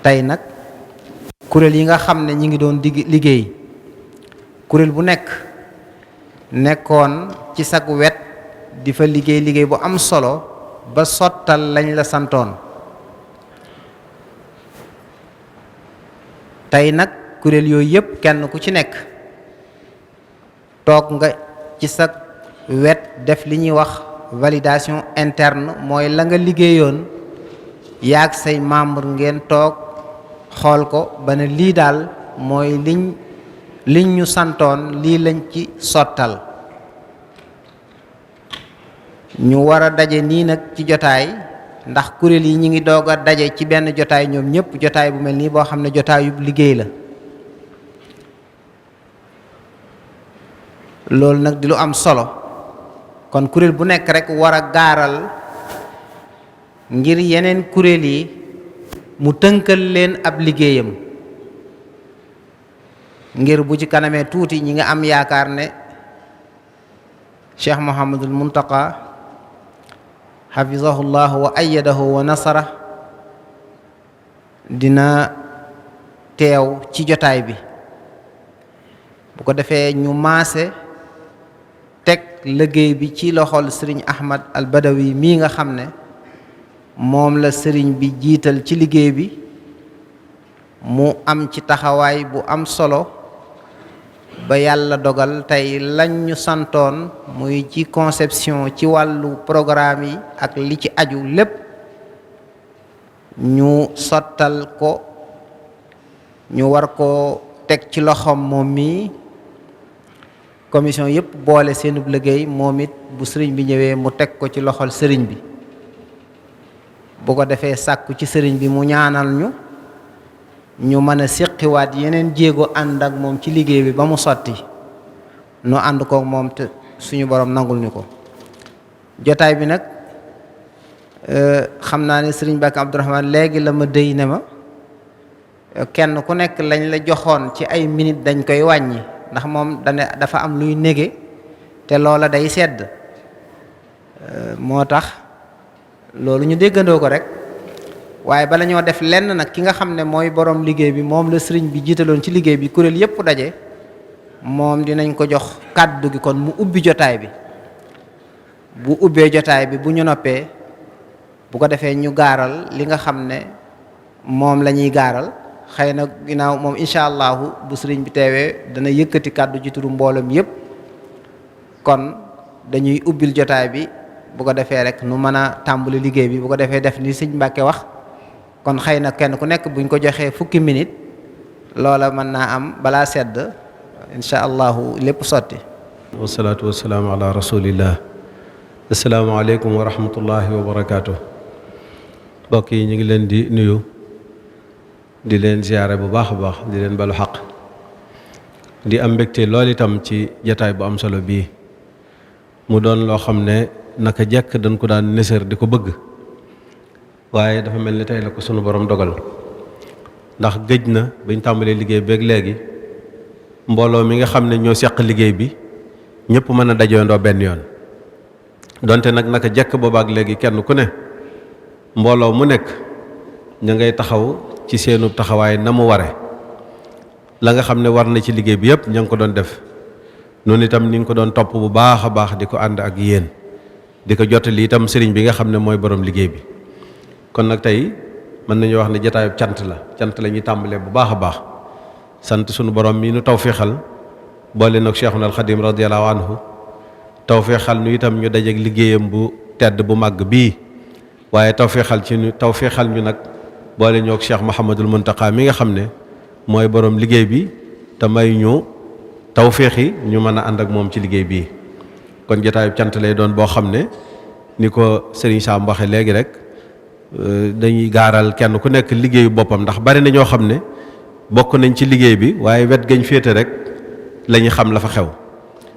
tey nag kuréel yi nga xam ne ñi ngi doon liggéey kuréel bu nekkoon ci sag wet di fa liggéey bu am solo ba sottal lañ la santoon. tey nag kuréel yooyu yëpp kenn ku ci nekk toog nga ci sa wet def li ñuy wax validation interne, mooy la nga liggéeyoon yaag say membre ngeen toog xool ko ba ne lii daal mooy liñ ñu santoon lii lañ ci sottal. ñu war a daje nii nag ci jotaay, ndax kuréel yi ñi ngi doog a daje ci benn jotaay ñoom ñëpp, jotaay bu mel nii boo xam ne jotaayub liggéey la. loolu nag di lu am solo, kon kuréel bu nekk rek war a gaaral ngir yeneen kuréel yi mu tënkal leen ab liggéeyam, ngir bu ci kanamee tuuti ñi nga am yaakaar ne Cheikh Mouhamadul Muntaqa xafizahullahu wa ayyadahu wa nasara dina teew ci jotaay bi. bu ko defee ñu maase teg liggéey bi ci loxol sëriñ Ahmad al Badawi mii nga xam ne moom la sëriñ bi jiital ci liggéey bi, mu am ci taxawaay bu am solo ba yàlla dogal tey lañ ñu santoon muy ci conception ci wàllu programme yi ak li ci aju lépp ñu sottal ko, ñu war ko teg ci loxoom moom mii. commission yëpp boole seenub liggéey, moom it bu sëriñ bi ñëwee mu teg ko ci loxol sëriñ bi. bu ko defee sàkku ci sëriñ bi mu ñaanal ñu mën a séqiwaat yeneen jéego ànd ak moom ci liggéey bi ba mu sotti, nu ànd kook moom te suñu borom nangul ñu ko. jotaay bi nag xam naa ne sëriñ Bakk Abdourahmane léegi la ma dëy ne ma kenn ku nekk lañ la joxoon ci ay minutes dañ koy wàññi, ndax moom dafa am luy nége te loola day sedd. moo tax loolu ñu déggandoo ko rek, waaye bala ñoo def lenn nag ki nga xam ne mooy borom liggéey bi, moom la sëriñ bi jiitaloon ci liggéey bi, kuréel yépp daje, moom dinañ ko jox kàddu gi kon mu ubbi jotaay bi. bu ubbee jotaay bi bu ñu noppee, bu ko defee ñu gaaral li nga xam ne moom la ñuy gaaral. xëy na ginnaaw moom incha allahu bu sëriñ bi teewee dana yëkkati kàddu ci turu mboolem yépp, kon dañuy ubbil jotaay bi bu ko defee rek nu mën a tàmbali liggéey bi. bu ko defee def ni sëñ Mbàkke wax, kon xëy na kenn ku nekk buñ ko joxee fukki minute loola mën naa am balaa sedd incha allahu lépp sotti. wasalaatu wasalaamu ala rasulillah. asalaamaaleykum wa rahmatullahi wa barakaatu. mbokk yi ñu ngi leen di nuyu, di leen ziyaare bu baax a baax, di leen balu xaq, di am mbégte lool itam ci jataay bu am solo bii. mu doon loo xam ne naka jekk dañ ko daan nësër di ko bëgg, waaye dafa mel ni tey la ko sunu borom dogal, ndax gëj na bañ tàmbalee liggéey beeg léegi mbooloo mi nga xam ne ñoo seq liggéey bi ñëpp mën a dajoondoo benn yoon. donte nag naka jekk boobaak léegi kenn ku ne mbooloo mu nekk ña ngay taxaw ci seenu taxawaay na mu ware, la nga xam ne war na ci liggéey bi yëpp ña ngi ko doon def. noonu itam ni nga ko doon topp bu baax a baax di ko ànd ak yéen, di ko jottali itam sëriñ bi nga xam ne mooy borom liggéey bi. kon nag tey mën nañu wax ne jataayub cant la ñuy tàmbalee bu baax a baax, sant sunu borom mi nu tawféexal boole nag Cheikhuna al Xadim radiyallahu anhu, tawféexal nu itam ñu dajeek liggéeyam bu tedd bu màgg bii, waaye tawféexal ñu nag boole ñoo ak Cheikh Mouhamadul Muntaqa mi nga xam ne mooy borom liggéey bi te may ñu tawféexi ñu mën a ànd ak moom ci liggéey bii. kon jotaayub cant lay doon boo xam ne ni ko Serigne Sam waxe léegi rek dañuy gaaral kenn ku nekk liggéeyu boppam, ndax bari na ñoo xam ne bokk nañ ci liggéey bi waaye wet gañ féete rek la ñu xam la fa xew,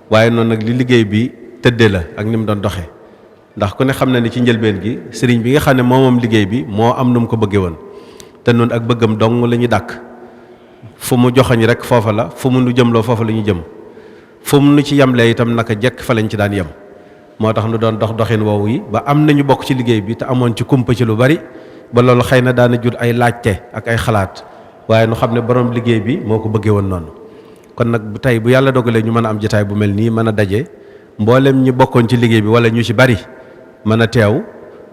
waaye noonu nag li liggéey bi tëddee la ak ni mu doon doxee. ndax ku ne xam na ni ci njëlbeen gi sëriñ bi nga xam ne moom liggéey bi moo am nu mu ko bëggee woon, te noonu ak bëggam dong la ñuy dàkk. fu mu joxoñ rek foofa la, fu mu nu jëmloo foofa la ñu jëm, fu mu nu ci yemlee itam naka jekk fa lañ ci daan yem. moo tax nu doon doxin woowu yi ba am nañu bokk ci liggéey bi te amoon ci kumpa ci lu bari, ba loolu xëy na daana jur ay laajte ak ay xalaat waaye nu xam ne borom liggéey bi moo ko bëggee woon noonu. kon nag tey bu yàlla dogalee ñu mën a am jotaay bu mel nii mën a daje mboolem ñi bokkoon ci liggéey bi wala ñu ci bari mën a teew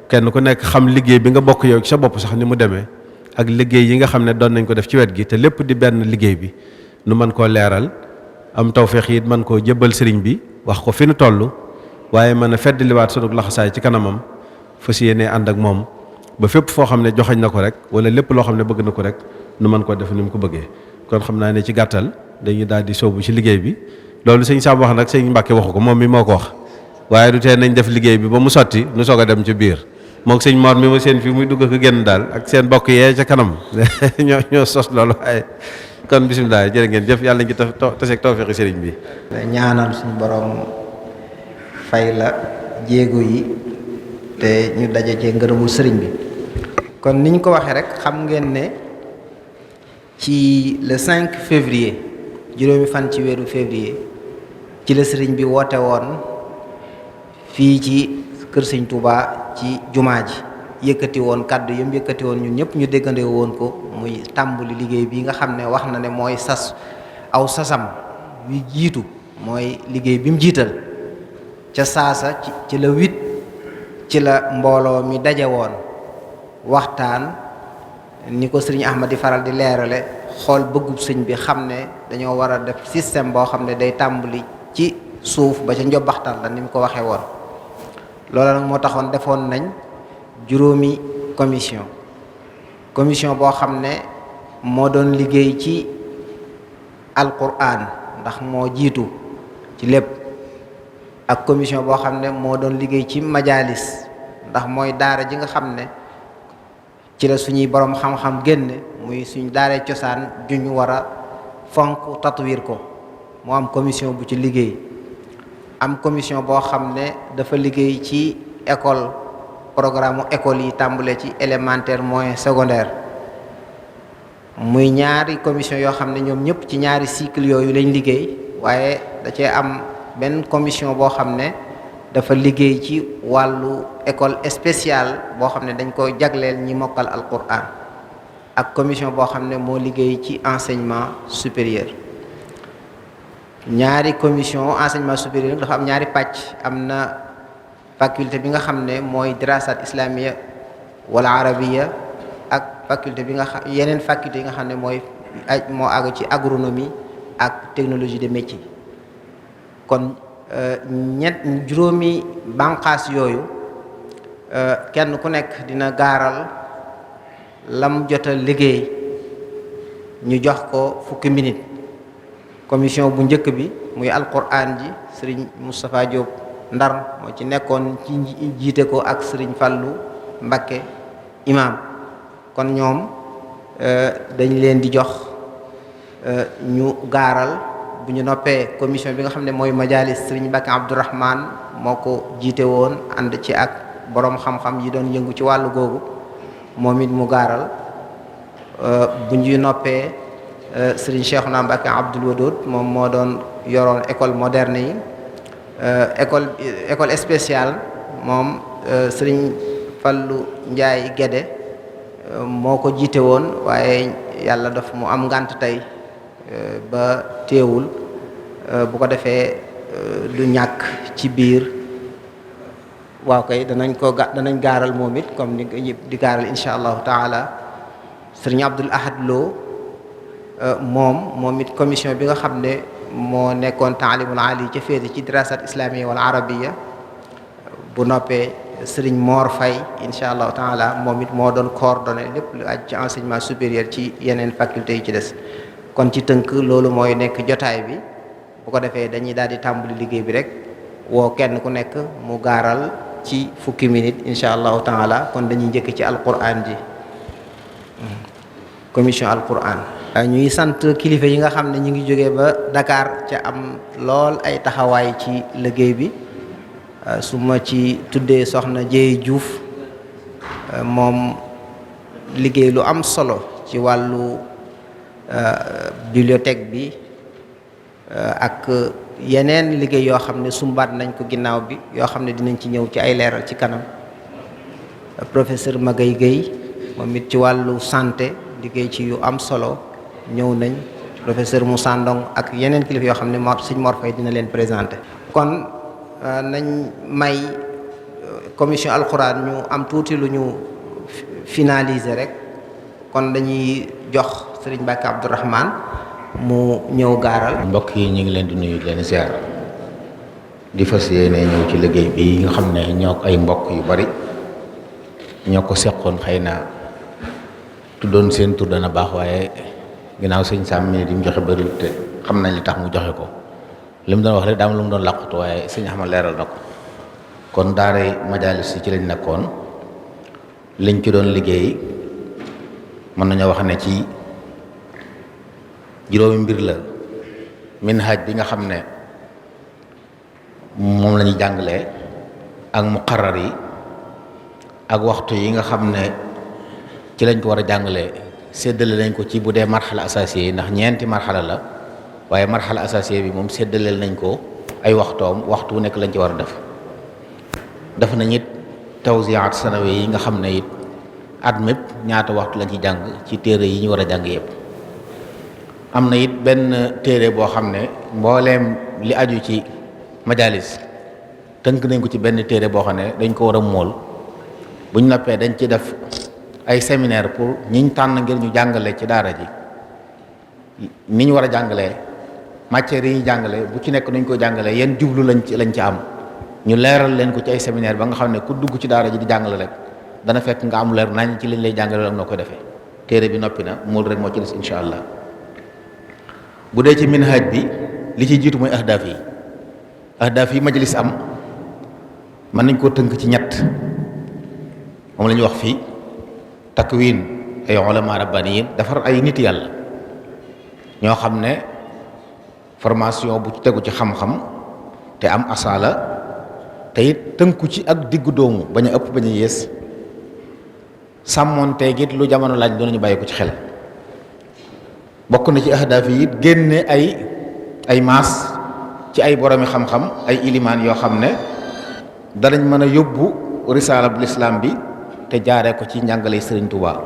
kenn ku nekk xam liggéey bi nga bokk yow ci sa bopp sax ni mu demee ak liggéey yi nga xam ne doon nañ ko def ci wet gi te lépp di benn liggéey bi nu mën koo leeral am tawfeex it mën koo jébbal sëriñ bi wax ko fi nu toll waaye mën a feddliwaat sunu laxasaay ci kanamam fas yéenee ànd ak moom ba fépp foo xam ne joxañ na ko rek wala lépp loo xam ne bëgg na ko rek nu mën koo def ni mu ko bëggee. kon xam naa ne ci gàttal dañuy daal di sóobu ci liggéey bi loolu sëñ Sam wax nag sëñ Mbàkke waxu ko moom mi moo ko wax waaye du tee nañ def liggéey bi ba mu sotti nu soog a dem ci biir moog sëñ Mor mi ma seen fii muy dugg ko génn daal ak seen bokk yee ca kanam ñoo sos loolu waaye kon bisimilah jërë ngeen jëf yàlla ngi taseeg tawfeexi sëriñ bi. ñaanal suñu borom fay la jéego yi te ñu daje cee ngërëmul sëriñ bi. kon niñ ko waxee rek xam ngeen ne ci le 5 février juróomi fan ci weeru février ci la sëriñ bi woote woon fii ci kër sëñ Touba ci jumaa ji yëkkati woon kàddu yëm yëkkati woon ñun ñëpp ñu déggandee woon ko muy tàmbali liggéey bi nga xam ne wax na ne mooy aw sasam wi jiitu mooy liggéey bi mu jiital ca saasa ci la 8 ci la mbooloo mi daje woon waxtaan ni ko sëriñ Ahmad di faral di leerale xool bëggub sëñ bi xam ne dañoo war a def système boo xam ne day tàmbali ci suuf ba ca njobbaxtal la ni mu ko waxee woon. loolu nag moo taxoon defoon nañ juróomi commission boo xam ne moo doon liggéey ci alquran ndax moo jiitu ci lépp ak commission boo xam ne moo doon liggéey ci majalis ndax mooy daara ji nga xam ne ci la suñuy borom xam-xam génne muy suñ daaree cosaan juñ war a fonk tatwir ko moo am commission bu ci liggéey am commission boo xam ne dafa liggéey ci école programme école yi tàmbale ci élémentaire moyen secondaire muy ñaari commission yoo xam ne ñoom ñëpp ci ñaari cycle yooyu lañ liggéey waaye da cee am benn commission boo xam ne dafa liggéey ci wàllu école spéciale boo xam ne dañ ko jagleel ñi mokkal alquran ak commission boo xam ne moo liggéey ci enseignement supérieur. ñaari commission enseignement supérieur dafa am ñaari pàcc am na faculté bi nga xam ne mooy dirasat islamia wala arabiya ak faculté bi nga xam yeneen faculté yi nga xam ne moo àgg ci agronomie ak technologie de métier. kon juróomi bànqaas yooyu kenn ku nekk dina gaaral lam jot a liggéey ñu jox ko fukki minute. commission bu njëkk bi muy alquran ji sëriñ Moustapha Diop Ndar moo ci nekkoon ci jiite ko ak sëriñ Fallou Mbakke imam kon ñoom dañ leen di jox ñu gaaral bu ñu noppee commission bi nga xam ne mooy majalis sëriñ Mbakke Abdourahman moo ko jiite woon ànd ci ak borom xam-xam yi doon yëngu ci wàllu googu moom it mu gaaral bu ñu noppee sëriñ Cheikhouna Mbacké Abdoul Wadoud moom moo doon yoroon école moderne yi école spéciale moom sëriñ Fallou Ndiaye Guédé moo ko jiite woon waaye yàlla daf mu am ngànt tey ba teewul bu ko defee du ñàkk ci biir waaw kay danañ gaaral moom it comme ni di gaaral insha allahu taala sëriñ Abdoul Ahad Lo moom it commission bi nga xam ne moo nekkoon taalimul ali ca féete ci dirasat islamiyya wal arabiyya bu noppee sëriñ Mor Faye insha allahu taala moom it moo doon coordonné lépp lu aj ci enseignement supérieur ci yeneen faculté yi ci des. kon ci tënk loolu mooy nekk jotaay bi bu ko defee dañuy daal di tàmbali liggéey bi rek woo kenn ku nekk mu gaaral ci fukki minute insha allahu taala kon dañuy njëkk ci alquran ji commission alquran. ñuy sant kilifa yi nga xam ne ñu ngi jógee ba Dakar ca am lool ay taxawaay ci liggéey bi su ma ci tuddee soxna Jéey Diouf moom liggéey lu am solo ci wàllu bibliothèque bi ak yeneen liggéey yoo xam ne sumbaat nañ ko ginnaaw bi yoo xam ne dinañ ci ñëw ci ay leeral ci kanam professeur Magay Gueye moom it ci wàllu santé liggéey ci yu am solo ñëw nañ, professeur Moussa Ndong ak yeneen kilifa yoo xam ne sëñ Mor Faye dina leen présenté. kon nañ may commission alxuraan ñu am tuuti lu ñu finaliser rek, kon dañuy jox sëriñ Mbacke Abdourahmane mu ñëw gaaral. mbokk yi ñu ngi leen di nuyu leen ziar di fas yéene ñëw ci liggéey bi nga xam ne ñoo ay mbokk yu bari ñoo ko seqoon, xëy na tuddoon seen tur dana baax, waaye ginnaaw sëñ Sam mi di mu joxe bari te xam nañ li tax mu joxe ko. li mu doon wax rek daa am lu mu doon làqatu, waaye sëñ Ahmad leeral na ko. kon daaray Majaalis yi ci lañ nekkoon, liñ ci doon liggéey mën nañoo wax ne ci juróomi mbir la. minhaj bi nga xam ne moom la ñuy jàngalee ak muqarrar yi ak waxtu yi nga xam ne ci lañ ko war a jàngalee séddale nañ ko ci bu dee marxala asasiye yi, ndax ñeenti marxala la, waaye marxala asasiye bi moom séddaleel nañ ko ay waxtoom, waxtu wu nekk lañ ci war a def nañ it tawziyaat sanawi yi nga xam ne it at mépp ñaata waxtu lañ ci jàng ci téere yi ñu war a jàng yëpp. am na it benn téere boo xam ne mbooleem li aju ci majalis tënk nañ ko ci benn téere boo xam ne dañ ko war a mool. buñ noppee dañ ci def ay séminaire pour ñiñ tànn ngir ñu jàngale ci daara ji ni ñu war a jàngalee, matières yi ñu jàngale bu ci nekk nuñ ko jàngalee, yenn jublu lañ ci am, ñu leeral leen ko ci ay séminaire ba nga xam ne ku dugg ci daara ji di jàngale rek dana fekk nga am leer nañ ci liñ lay jàngale ak noo ko defee. téere bi noppi na, mool rek moo ci des incha allah. bu dee ci minhaj bi li ci jiitu mooy ahdaaf yi majlis am mën nañ koo tënk ci ñett. moom la ñuy wax fii takwin ay ulama rabbaniyin, defar ay nit yàlla ñoo xam ne formation bu tegu ci xam-xam te am asala te it tënku ci ak diggu doomu, bañ a ëpp bañ a yées, sàmmoon teegit lu jamono laaj doon ñu bàyyi ko ci xel. bokk na ci ahdaaf yi it génne ay maas ci ay boromi xam-xam, ay ilimaan yoo xam ne danañ mën a yóbbu risaala bu lislaam bi te jaaree ko ci njàngale Sëriñ Tuubaa,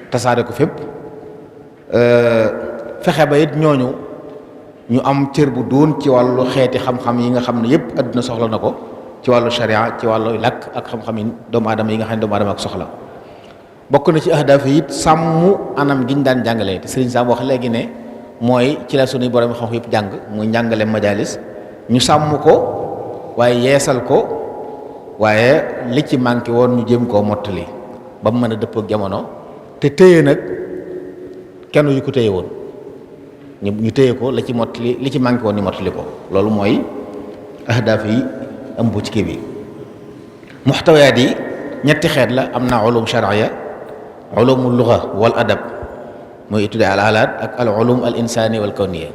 tasaare ko fépp, fexe ba it ñooñu ñu am cër bu doon ci wàllu xeeti xam-xam yi nga xam ne yépp àdduna soxla na ko, ci wàllu sharia, ci wàllu làkk ak xam-xam yi doomu aadama yi nga xam ne doomu aadama ak soxla. bokk na ci ahdaaf yi it sàmm anam gi ñu daan jàngalee te Sëriñ Sam wax léegi ne mooy ci la suñuy borom xam yëpp jàng, muy njàngale majalis, ñu sàmm ko waaye yeesal ko, waaye li ci manqué woon ñu jéem koo mottali ba mu mën a dëppoo ak jamono, te téye nag kenn yu ko téye woon ñu téye ko la ci mottali, li ci manqué woon ñu mottali ko. loolu mooy ahdaaf yi ëmb ci kii bi. muxtawayaat yi ñetti xeet la, am na ulum shar'iyya, ulumul lugha wal adab mooy tuddee al alaat, ak al ulum al insani wal kawniyya.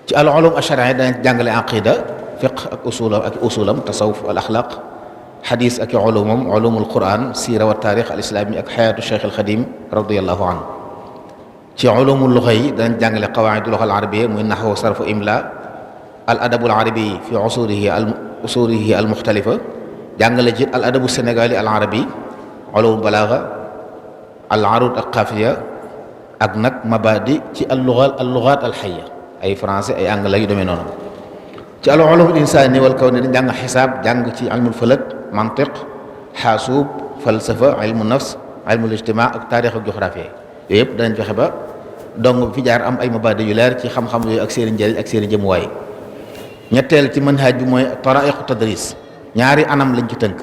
ci al ulum al shar'iyya danañ jàngale aqida, fiqh ak usulam, tasawuf al axlaq, xadis ak i ulumam, ulumul quran, siira wa taarix al islami ak xayaatu cheikh al xadim radiallahu anhu. ci ulumul lugha yi danañ jàngale qawaidul lugha al arabiyya muy naxwu, sarfu, imla, al adabul arabi fi usurihi al muxtalifa, jàngale ci al adabu sénégali al arabi, ulumul balaaga, al arud ak xaafiya, ak nag mabadi ci al lugaat al xayya, ay français ay anglais yu demee noonu. ci al ulumul insani wal kawni dañ jàng xisaab, jàng ci ilmul falak, mantiq, xaasuub, falsafa, ilmu nafs, ilmul ijtimaa ak taarix ak géographie. yooyu yëpp danañ fexe ba dong fi jaar am ay mabadi yu leer ci xam-xam yooyu ak seeni njëriñ ak seeni jëmuwaay. ñetteel ci manhaj bi mooy taraiqu tadris, ñaari anam lañ ci tënk.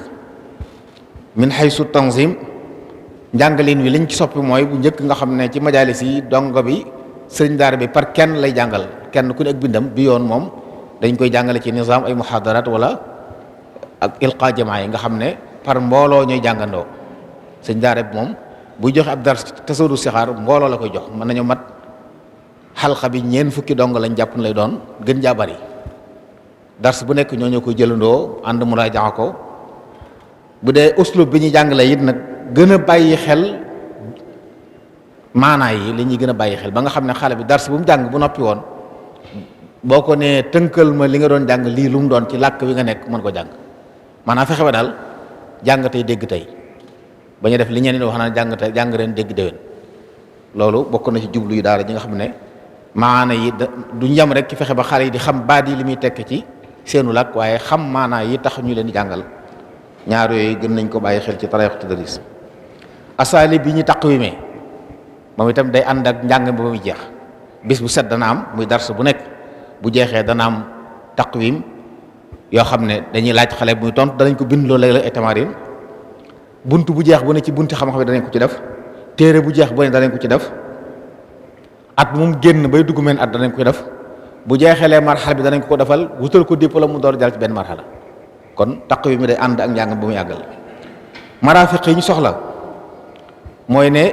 min haysu tanzim, njàngalin wi liñ ci soppi mooy bu njëkk nga xam ne ci majalis yi dongo bi sëriñ daara bi par kenn lay jàngal, kenn ku ne ak bindam. bi yoon moom dañ koy jàngale ci nizaam ay muhadarat wala ak ilqa jamaa yi nga xam ne par mbooloo ñooy jàngandoo. sëriñ daara bi moom buy joxe ab dars tasawudu sixaar mbooloo la koy jox, mën nañu mat xalqa bi ñeen fukki dong lañ jàpp lay doon, gën jaa bari. dars bu nekk ñoo koy jëlandoo ànd muraaja ko. bu dee uslub bi ñuy jàngalee it nag gën a bàyyi xel maanaa yi, li ñuy gën a bàyyi xel ba nga xam ne xale bi dars bu mu jàng bu noppi woon boo ko nee tënkal ma li nga doon jàng lii lu mu doon ci làkk wi nga nekk mën ko jàng. maanaam fexe ba daal jàng tey dégg tey ba ñu def li ñeneen wax naan jàng ren dégg déwén. loolu bokk na ci jublu yu daara ji nga xam ne maana yi duñ yem rek ci fexe ba xale yi di xam baat yi li muy tekk ci seenu làkk waaye xam maanaa yi tax ñu leen di jàngal ñaar yooyu gën nañ ko bàyyi xel ci tariixa tadris. asaali bi ñu taqwime moom itam day ànd ak njàng ba muy jeex bis bu set dana am muy dars bu nekk bu jeexee dana am taqwim yoo xam ne dañuy laaj xale bu muy tontu danañ ko bind loolu léeg-léeg ay tamarin bunt bu jeex bu ne ci bunti xam-xam yi danañ ko ci def téere bu jeex bu ne danañ ko ci def at mu génn bay dugg meen at danañ ko def bu jeexeelee marxala bi danañ ko defal wutal ko diplôme mu door jàll ci benn marxala kon taqwim mi day ànd ak njàng ba muy àggal. marafiq yi ñu soxla mooy ne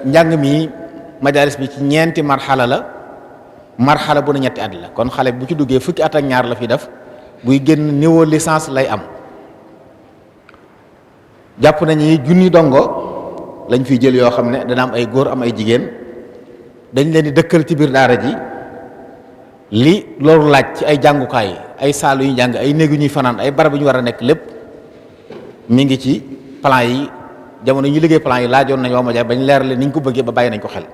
njàng mi majalis bi ci ñeenti marxala la marxala bu ne ñetti at la kon xale bu ci duggee fukki at ak ñaar la fi def buy génn niveau licence lay am. jàpp nañu junni dongo lañ fiy jël yoo xam ne dana am ay góor am ay jigéen dañ leen di dëkkal ci biir daara ji li loolu laaj ci ay jàngukaay ay saalu yu jàng ay néegu ñuy fanaan ay barab yu ñu war a nekk lépp mi ngi ci plan yi jamono ñu liggéey plan yi laajoon nañ ma jaay bañ leer leen ni ñu ko bëggee ba bàyyi nañ ko xel.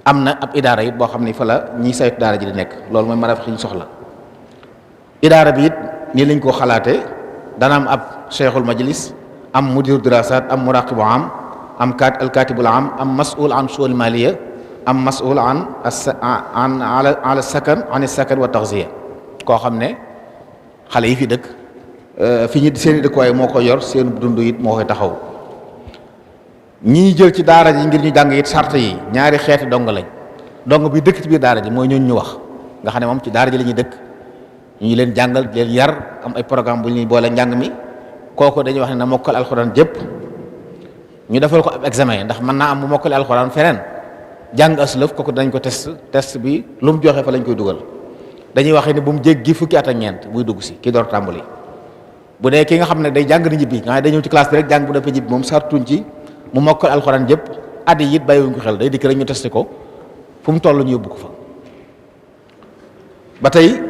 am na ab idaara it boo xam ne fa la ñiy saytu daara ji di nekk loolu mooy marafiq yi ñu soxla. idaara bi it nii lañ koo xalaatee dana am ab cheikhul majlis am mudir dirasat am muraqibu am alkatibul am mas'ul an shu'ul maliya am mas'ul an ala sakan wa taghziya koo xam ne xale yi fi dëkk fi ñu seen i dëkkuwaay moo koy yor seen dund it moo koy taxaw. ñi jël ci daara ji ngir ñu jàng it sart yi ñaari xeeti dong lañ dong bi dëkk ci biir daara ji mooy ñooñu ñu wax nga xam ne moom ci daara ji la ñuy dëkk ñu leen jàngal leen yar am ay programme bu ñuy boole njàng mi kooku dañuy wax ne na mokkal alxuraan jëpp ñu defal ko ab examen ndax mën naa am mu mokkale alxuraan feneen jàng aslëf kooku danañ ko test bi lu mu joxe fa lañ koy dugal dañuy wax ne bu mu jéggi fukki at ak ñeent buy dugg si kii door tàmbali. bu dee ki nga xam ne day jàng ni ñibbi nga xam ne day ñëw ci classe bi rek jàng bu dee ñibbi moom sartuñ ci mu mokkal alxuraan jëpp at yi it bàyyiwuñ ko xel day dikk rek ñu testé ko fu mu toll ñu yóbbu ko fa. ba tey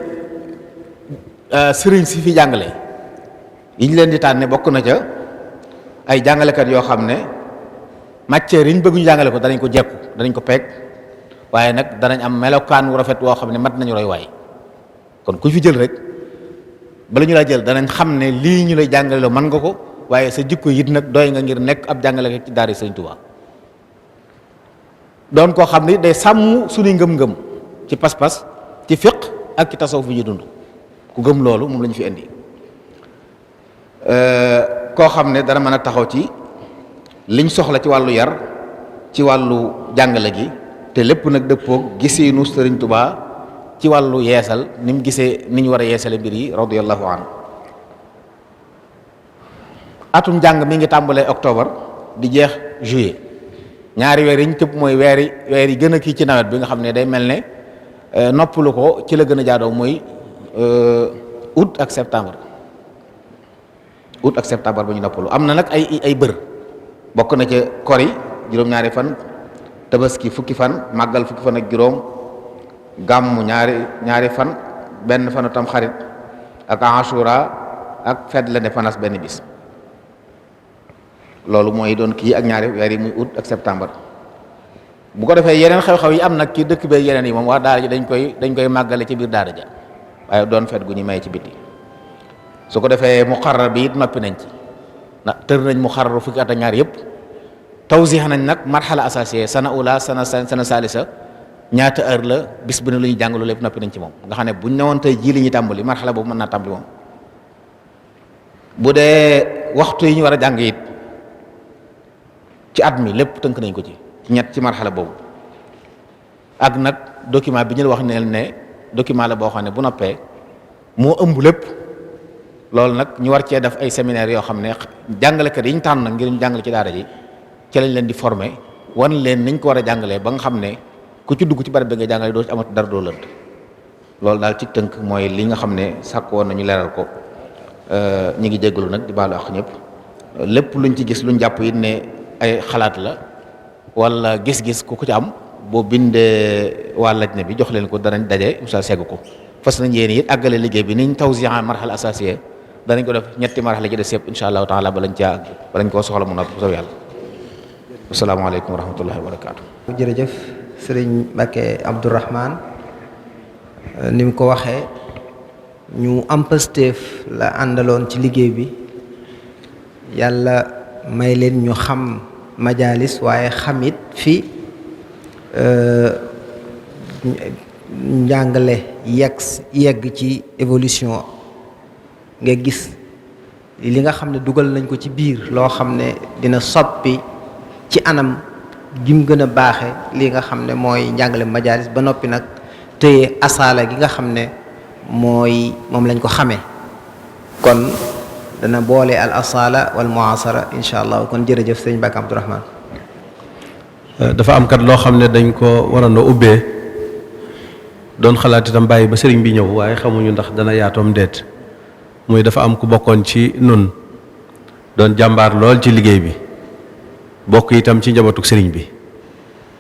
sëriñ si fi jàngale yi ñu leen di tànne bokk na ca ay jàngalekat yoo xam ne matière yi ñu bëgg ñu jàngale ko danañ ko jekku danañ ko peeg waaye nag danañ am melokaan wu rafet woo xam ne mat nañu roy waay kon ku fi jël rek bala ñu laa jël danañ xam ne lii ñu lay jàngale loo mën nga ko waaye sa jikko yit nag doy nga ngir nekk ab jàngalekat ci daara Sëriñ Tuubaa doon koo xam ne day sàmm suñuy ngëm-ngëm ci pas-pas ci fiq ak ci tasawuf fi ñu dund ku gëm loolu moom la ñu fi indi koo xam ne dana mën a taxaw ci liñ soxla ci wàllu yar ci wàllu jàngale gi te lépp nag dëppoog giseenu Sëriñ Tuubaa ci wàllu yeesal ni mu gisee ni ñu war a yeesale mbir yi radiyallahu anhu atum njàng mi ngi tàmbalee octobre di jeex juillet ñaari weer yi ñu tëb mooy weer yi gën a kii ci nawet bi nga xam ne day mel ne noppalu ko ci la gën a jaadoo mooy août ak septembre ba ñu noppalu am na nag ay bër bokk na ca kori juróom-ñaari fan tabaski fukki fan màggal fukki fan ak juróom gàmmu ñaari fan benn fanu tam xarit ak ashura ak fête de l'indépendance benn bis loolu mooy doon kii ak ñaari weer yi muy août ak septembre bu ko defee yeneen xew-xew yi am nag ci dëkk bee yeneen yi moom waa daara ji dañ koy màggale ci biir daara ja waaye doon fête gu ñu may ci biti su ko defee muqarrar bi it noppi nañ ci na tër nañ muqarrar fukki at ak ñaar yëpp tawsix nañ nag marxala assasiye sana ula sana salisa ñaata heure la bis bu ne lu ñu jàng loolu lépp noppi nañ ci moom nga xam ne buñ ne woon tey jii li ñuy tàmbali marxala boobu mën naa tàmbali moom bu dee waxtu yi ñu war a jàng it ci at mi lépp tënk nañ ko ci ñett ci marxala boobu ak nag document bi ñu wax ne document la boo xam ne bu noppee moo ëmb lépp loolu nag ñu war cee def ay séminaire yoo xam ne jàngalekat yi ñu tànn ngir ñu jàngale ci daara ji ci lañ leen di former wan leen niñ ko war a jàngalee ba nga xam ne ku ci dugg ci barab bi nga jàngale doo ci amati dara doo lënt loolu daal ci tënk mooy li nga xam ne sàkk woon nañu leeral ko ñi ngi jéggalu nag di baalu ak ñëpp lépp luñ ci gis luñ jàpp it ne ay xalaat la wala gis-gis ku ci am boo bindee waa lajna bi jox leen ko danañ daje incha allah segg ko fas nañ yéen it àggale liggéey bi niñ tawsi'a marhala asasiya danañ ko def ñetti marax la ci des yëpp insha allahu taala balañ koo soxla mu noppi bu soobee yàlla. asalaamaaleykum wa rahmatullahi wa barakaatu. jërëjëf sëriñ Mbacké Abdourahmane ni mu ko waxee ñu am Pastef la àndaloon ci liggéey bi yàlla may leen ñu xam majalis waaye xamit fi njàngale yegg ci évolution nga gis li nga xam ne dugal nañ ko ci biir loo xam ne dina soppi ci anam gim gën a baaxe li nga xam ne mooy njàngale majalis ba noppi nag tëye asaala gi nga xam ne moom lañ ko xamee kon dana boole al asala wal muasara insha allah. kon jërëjëf sëñ Mbacké Abdourahmane. dafa am kat loo xam ne dañ ko waroon a ubbee doon xalaat itam bàyyi ba sëriñ bi ñëw waaye xamuñu ndax dana yaatoom deet muy dafa am ku bokkoon ci nun doon jàmbaar lool ci liggéey bi bokk itam ci njabootug sëriñ bi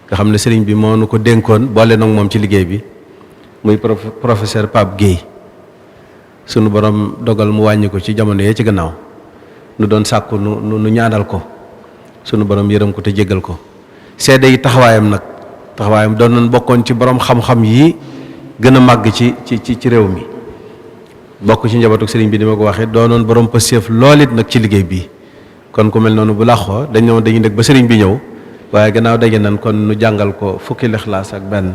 nga xam ne sëriñ bi moo nu ko dénkoon boole nag moom ci liggéey bi muy professeur Pape Guèye sunu borom dogal mu wàññi ko ci jamono yee ci gannaaw nu doon sàkku nu ñaanal ko sunu borom yërëm ko te jéggal ko seede yi taxawaayam doon nañ bokkoon ci borom xam-xam yi gën a màgg ci réew mi bokk ci njabootu sëriñ bi ni ma ko waxee doonoon borom pëseef lool it nag ci liggéey bi kon ku mel noonu bu làqoo dañuy nekk ba sëriñ bi ñëw waaye gannaaw daje nan kon nu jàngal ko fukki lixlaas ak benn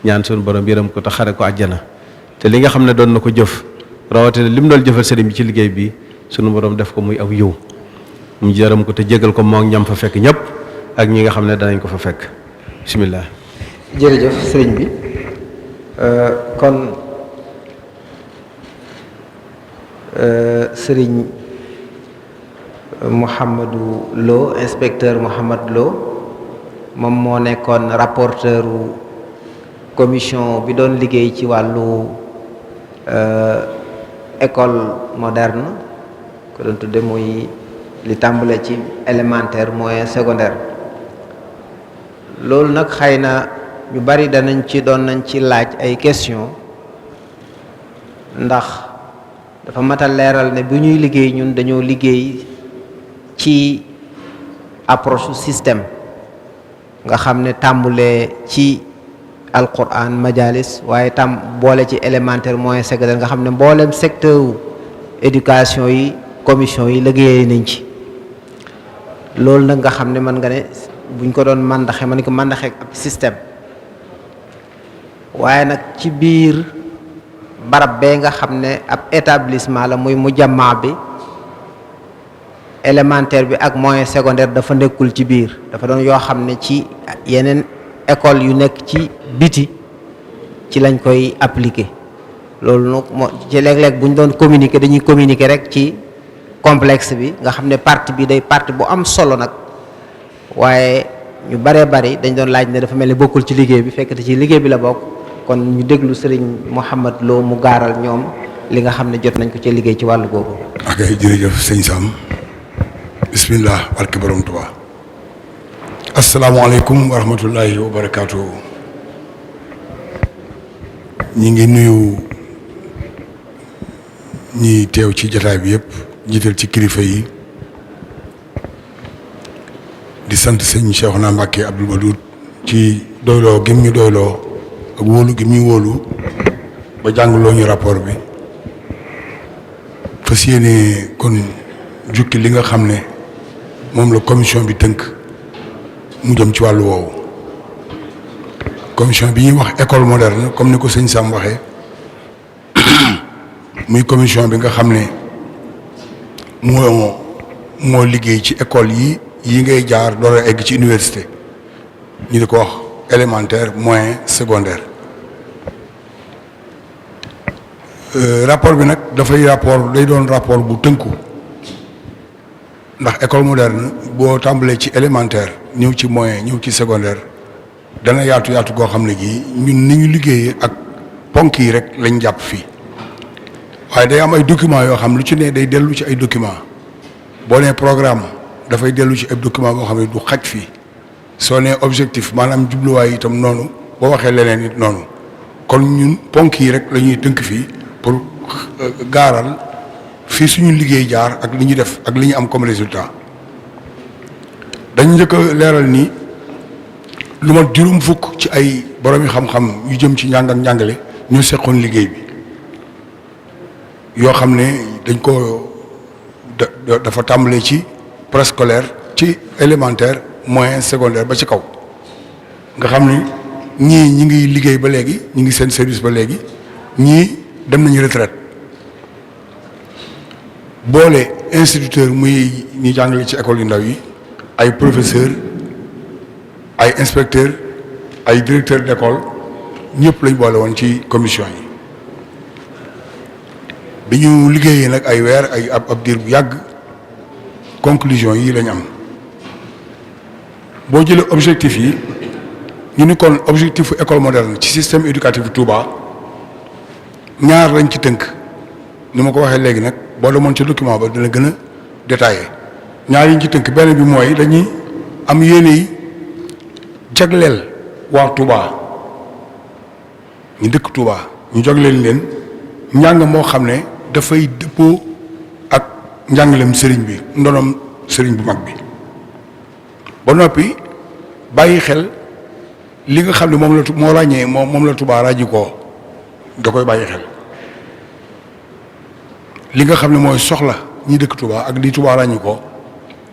ñaan sunu borom yërëm ko te xare ko àjjana te li nga xam ne doon na ko jëf rawatina li mu doon jëfal sëriñ bi ci liggéey bi sunu borom def ko muy aw yiw mu yërëm ko te jégal ko moo ñam fa fekk ñëpp ak ñi nga xam ne danañ ko fa fekk bismillah. jërëjëf sëriñ bi kon sëriñ Mouhamadou Lo inspecteur Mouhamadou Lo moom moo nekkoon rapporteur commission bi doon liggéey ci wàllu école moderne ko doon tudde muy li tàmbale ci élémentaire moyen secondaire. loolu nag xëy na ñu bari doon nañ ci laaj ay question ndax dafa mat a leeral ne bu ñuy liggéey ñun dañoo liggéey ci approche système nga xam ne tàmbulee ci alquran majalis waaye boole ci élémentaire moyen secondaire nga xam ne mboolem secteur éducation yi commission yi liggéeyee nañ ci loolu nag nga xam ne mën nga ne buñ ko doon màndaxe ma ni ko màndaxeek ab système waaye nag ci biir barab bee nga xam ne ab établissement la muy mujamma bi élémentaire bi ak moyen secondaire dafa nekkul ci biir dafa doon yoo xam ne ci yeneen école yu nekk ci biti ci lañ koy appliquer loolu nag moo ci léeg-léeg bu ñu doon communiquer dañuy communiquer rek ci complexe bi nga xam ne partie bi day partie bu am solo nag waaye ñu baree bari dañ doon laaj ne dafa mel ni bokkul ci liggéey bi fekk te ci liggéey bi la bokk kon ñu déglu sëriñ Mouhamad Lo mu gaaral ñoom li nga xam ne jot nañ ko ci liggéey ci wàllu googu. ok jërëjëf sëñ Sam bismillah barke borom Tuubaa asalaamaaleykum wa rahmatullahi wa barakaatu. ñi ngi nuyu ñi teew ci jotaay bi yëpp jiital ci kilifa yi di sant sëñ Cheikhouna Mbacké Abdoul Wadoud ci doyloo gim ñu doyloo ak wóolu gim ñu wóolu ba jàngloo ñu rapport bi fas yéene kon jukki li nga xam ne moom la commission bi tënk mu jëm ci wàllu woowu. commission bi ñuy wax école moderne comme ni ko sëñ Sam waxee muy commission bi nga xam ne moo liggéey ci école yi ngay jaar door a egg ci université ñu di ko wax élémentaire moyen secondaire. rapport bi nag day doon rapport bu tënku ndax école moderne boo tàmbalee ci élémentaire ñëw ci moyen ñëw ci secondaire dana yaatu goo xam ne gii ñun ni ñu liggéeyee ak ponk yi rek lañ jàpp fii waaye day am ay documents yoo xam lu ci ne day dellu ci ay documents boo nee programme dafay dellu ci ay document boo xam ne du xaj fii soo nee objectif maanaam jubluwaay itam noonu boo waxee leneen it noonu kon ñun ponk yi rek la ñuy tënk fii pour gaaral fii suñu liggéey jaar ak li ñu def ak li ñu am comme résultat dañ njëkk a leeral ni lu mat juróom fukk ci ay borom yi xam-xam yu jëm ci njàng ak njàngale ñu seqoon liggéey bi yoo xam ne dañ ko dafa tàmbalee ci préscolaire ci élémentaire moyen secondaire ba ci kaw nga xam ni ñii ñi ngi liggéey ba léegi ñi ngi seen service ba léegi ñii dem nañu retraite boole instituteur muy ñi jàngale ci école yu ndaw yi ay professeur ay inspecteur ay directeur d'école ñëpp lañ boole woon ci commission yi bi ñu liggéeyee nag ay weer ay ab diir bu yàgg conclusion yi lañ am boo jëlee objectif yi ñu ni kon objectif école moderne ci système éducatif Touba ñaar lañ ci tënk ni ma ko waxee léegi nag boo demoon ci document ba dina gën a détaillé ñaar yi ñu ci tënk benn bi mooy dañuy am yéene yi jagleel waa Touba ñu dëkk Touba ñu jagleel leen njàng moo xam ne dafay dëppoo ak njàngalem sëriñ bi ndonom sëriñ bu mag bi ba noppi bàyyi xel li nga xam ne moom la moo ràññee moom la Touba ràññi koo da koy bàyyi xel li nga xam ne mooy soxla ñi dëkk Touba ak li Touba ràññi ko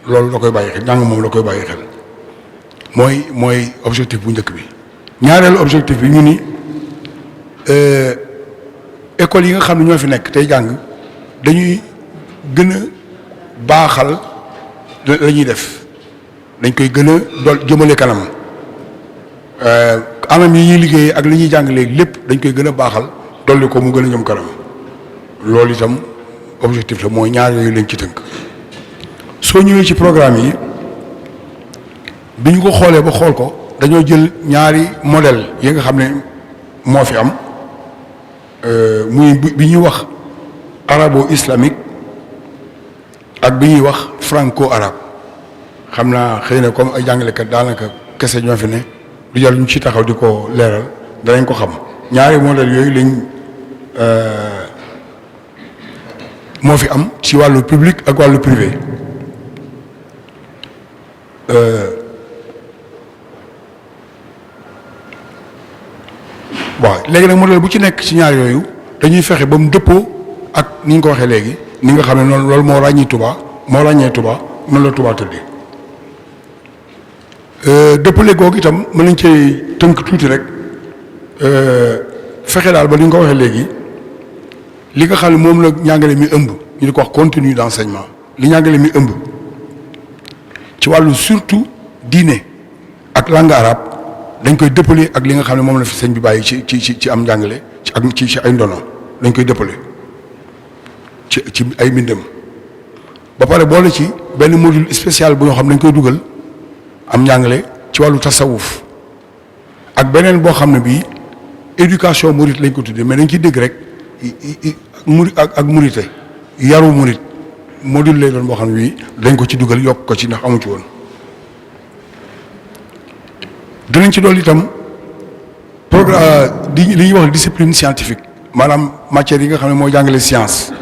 loolu da koy bàyyi xel njàng moom la koy bàyyi xel mooy objectif bu njëkk bi ñaareelu objectif bi ñu ni école yi nga xam ne ñoo fi nekk tey jàng dañuy gën a baaxal la ñuy def dañ koy gën a dool jëmale kanam anam yi ñuy liggéeyee ak li ñuy jàng léegi lépp dañ koy gën a baaxal dolli ko mu gën a jëm kanam loolu itam objectif la mooy ñaar yooyu lañ ci tënk soo ñëwee ci programme yi bi ñu ko xoolee ba xool ko dañoo jël ñaari modèle yi nga xam ne moo fi am muy bi ñuy wax arabo islamique ak bi ñuy wax franco arabe xam naa xëy na comme ay jàngalekat daanaka kese ñoo fi ne du jar ñu ci taxaw di ko leeral danañ ko xam ñaari modèle yooyu lañ moo fi am ci wàllu public ak wàllu privé waaw léegi nag modèle bu ci nekk ci ñaar yooyu dañuy fexe ba mu dëppoo ak ni ñu ko waxee léegi ni nga xam ne noonu loolu moo ràññee Touba noonu la Touba tëddee dëppale googu itam mën nañ cee tënk tuuti rek fexe daal ba ni nga ko waxee léegi li nga xam ne moom la njàngale mi ëmb ñu di ko wax contenu d'enseignement li njàngale mi ëmb ci wàllu surtout diine ak langue arabe dañ koy dëppale ak li nga xam ne moom la fi sëñ bi bàyyi ci am njàngale ci ay ndono dañ koy dëppale ci ay mbindam ba pare boole ci benn module spécial bu ñoo xam dañ koy dugal am njàngale ci wàllu tasawuf ak beneen boo xam ne bii éducation mouride lañ ko tuddee mais dañ ciy dégg rek ak murite yaru murit module lay doon boo xam ne bii dañ ko ci dugal yokk ko ci ndax amu ci woon dinañ ci dool itam programme li ñuy wax discipline scientifique maanaam matière yi nga xam ne mooy jàngale science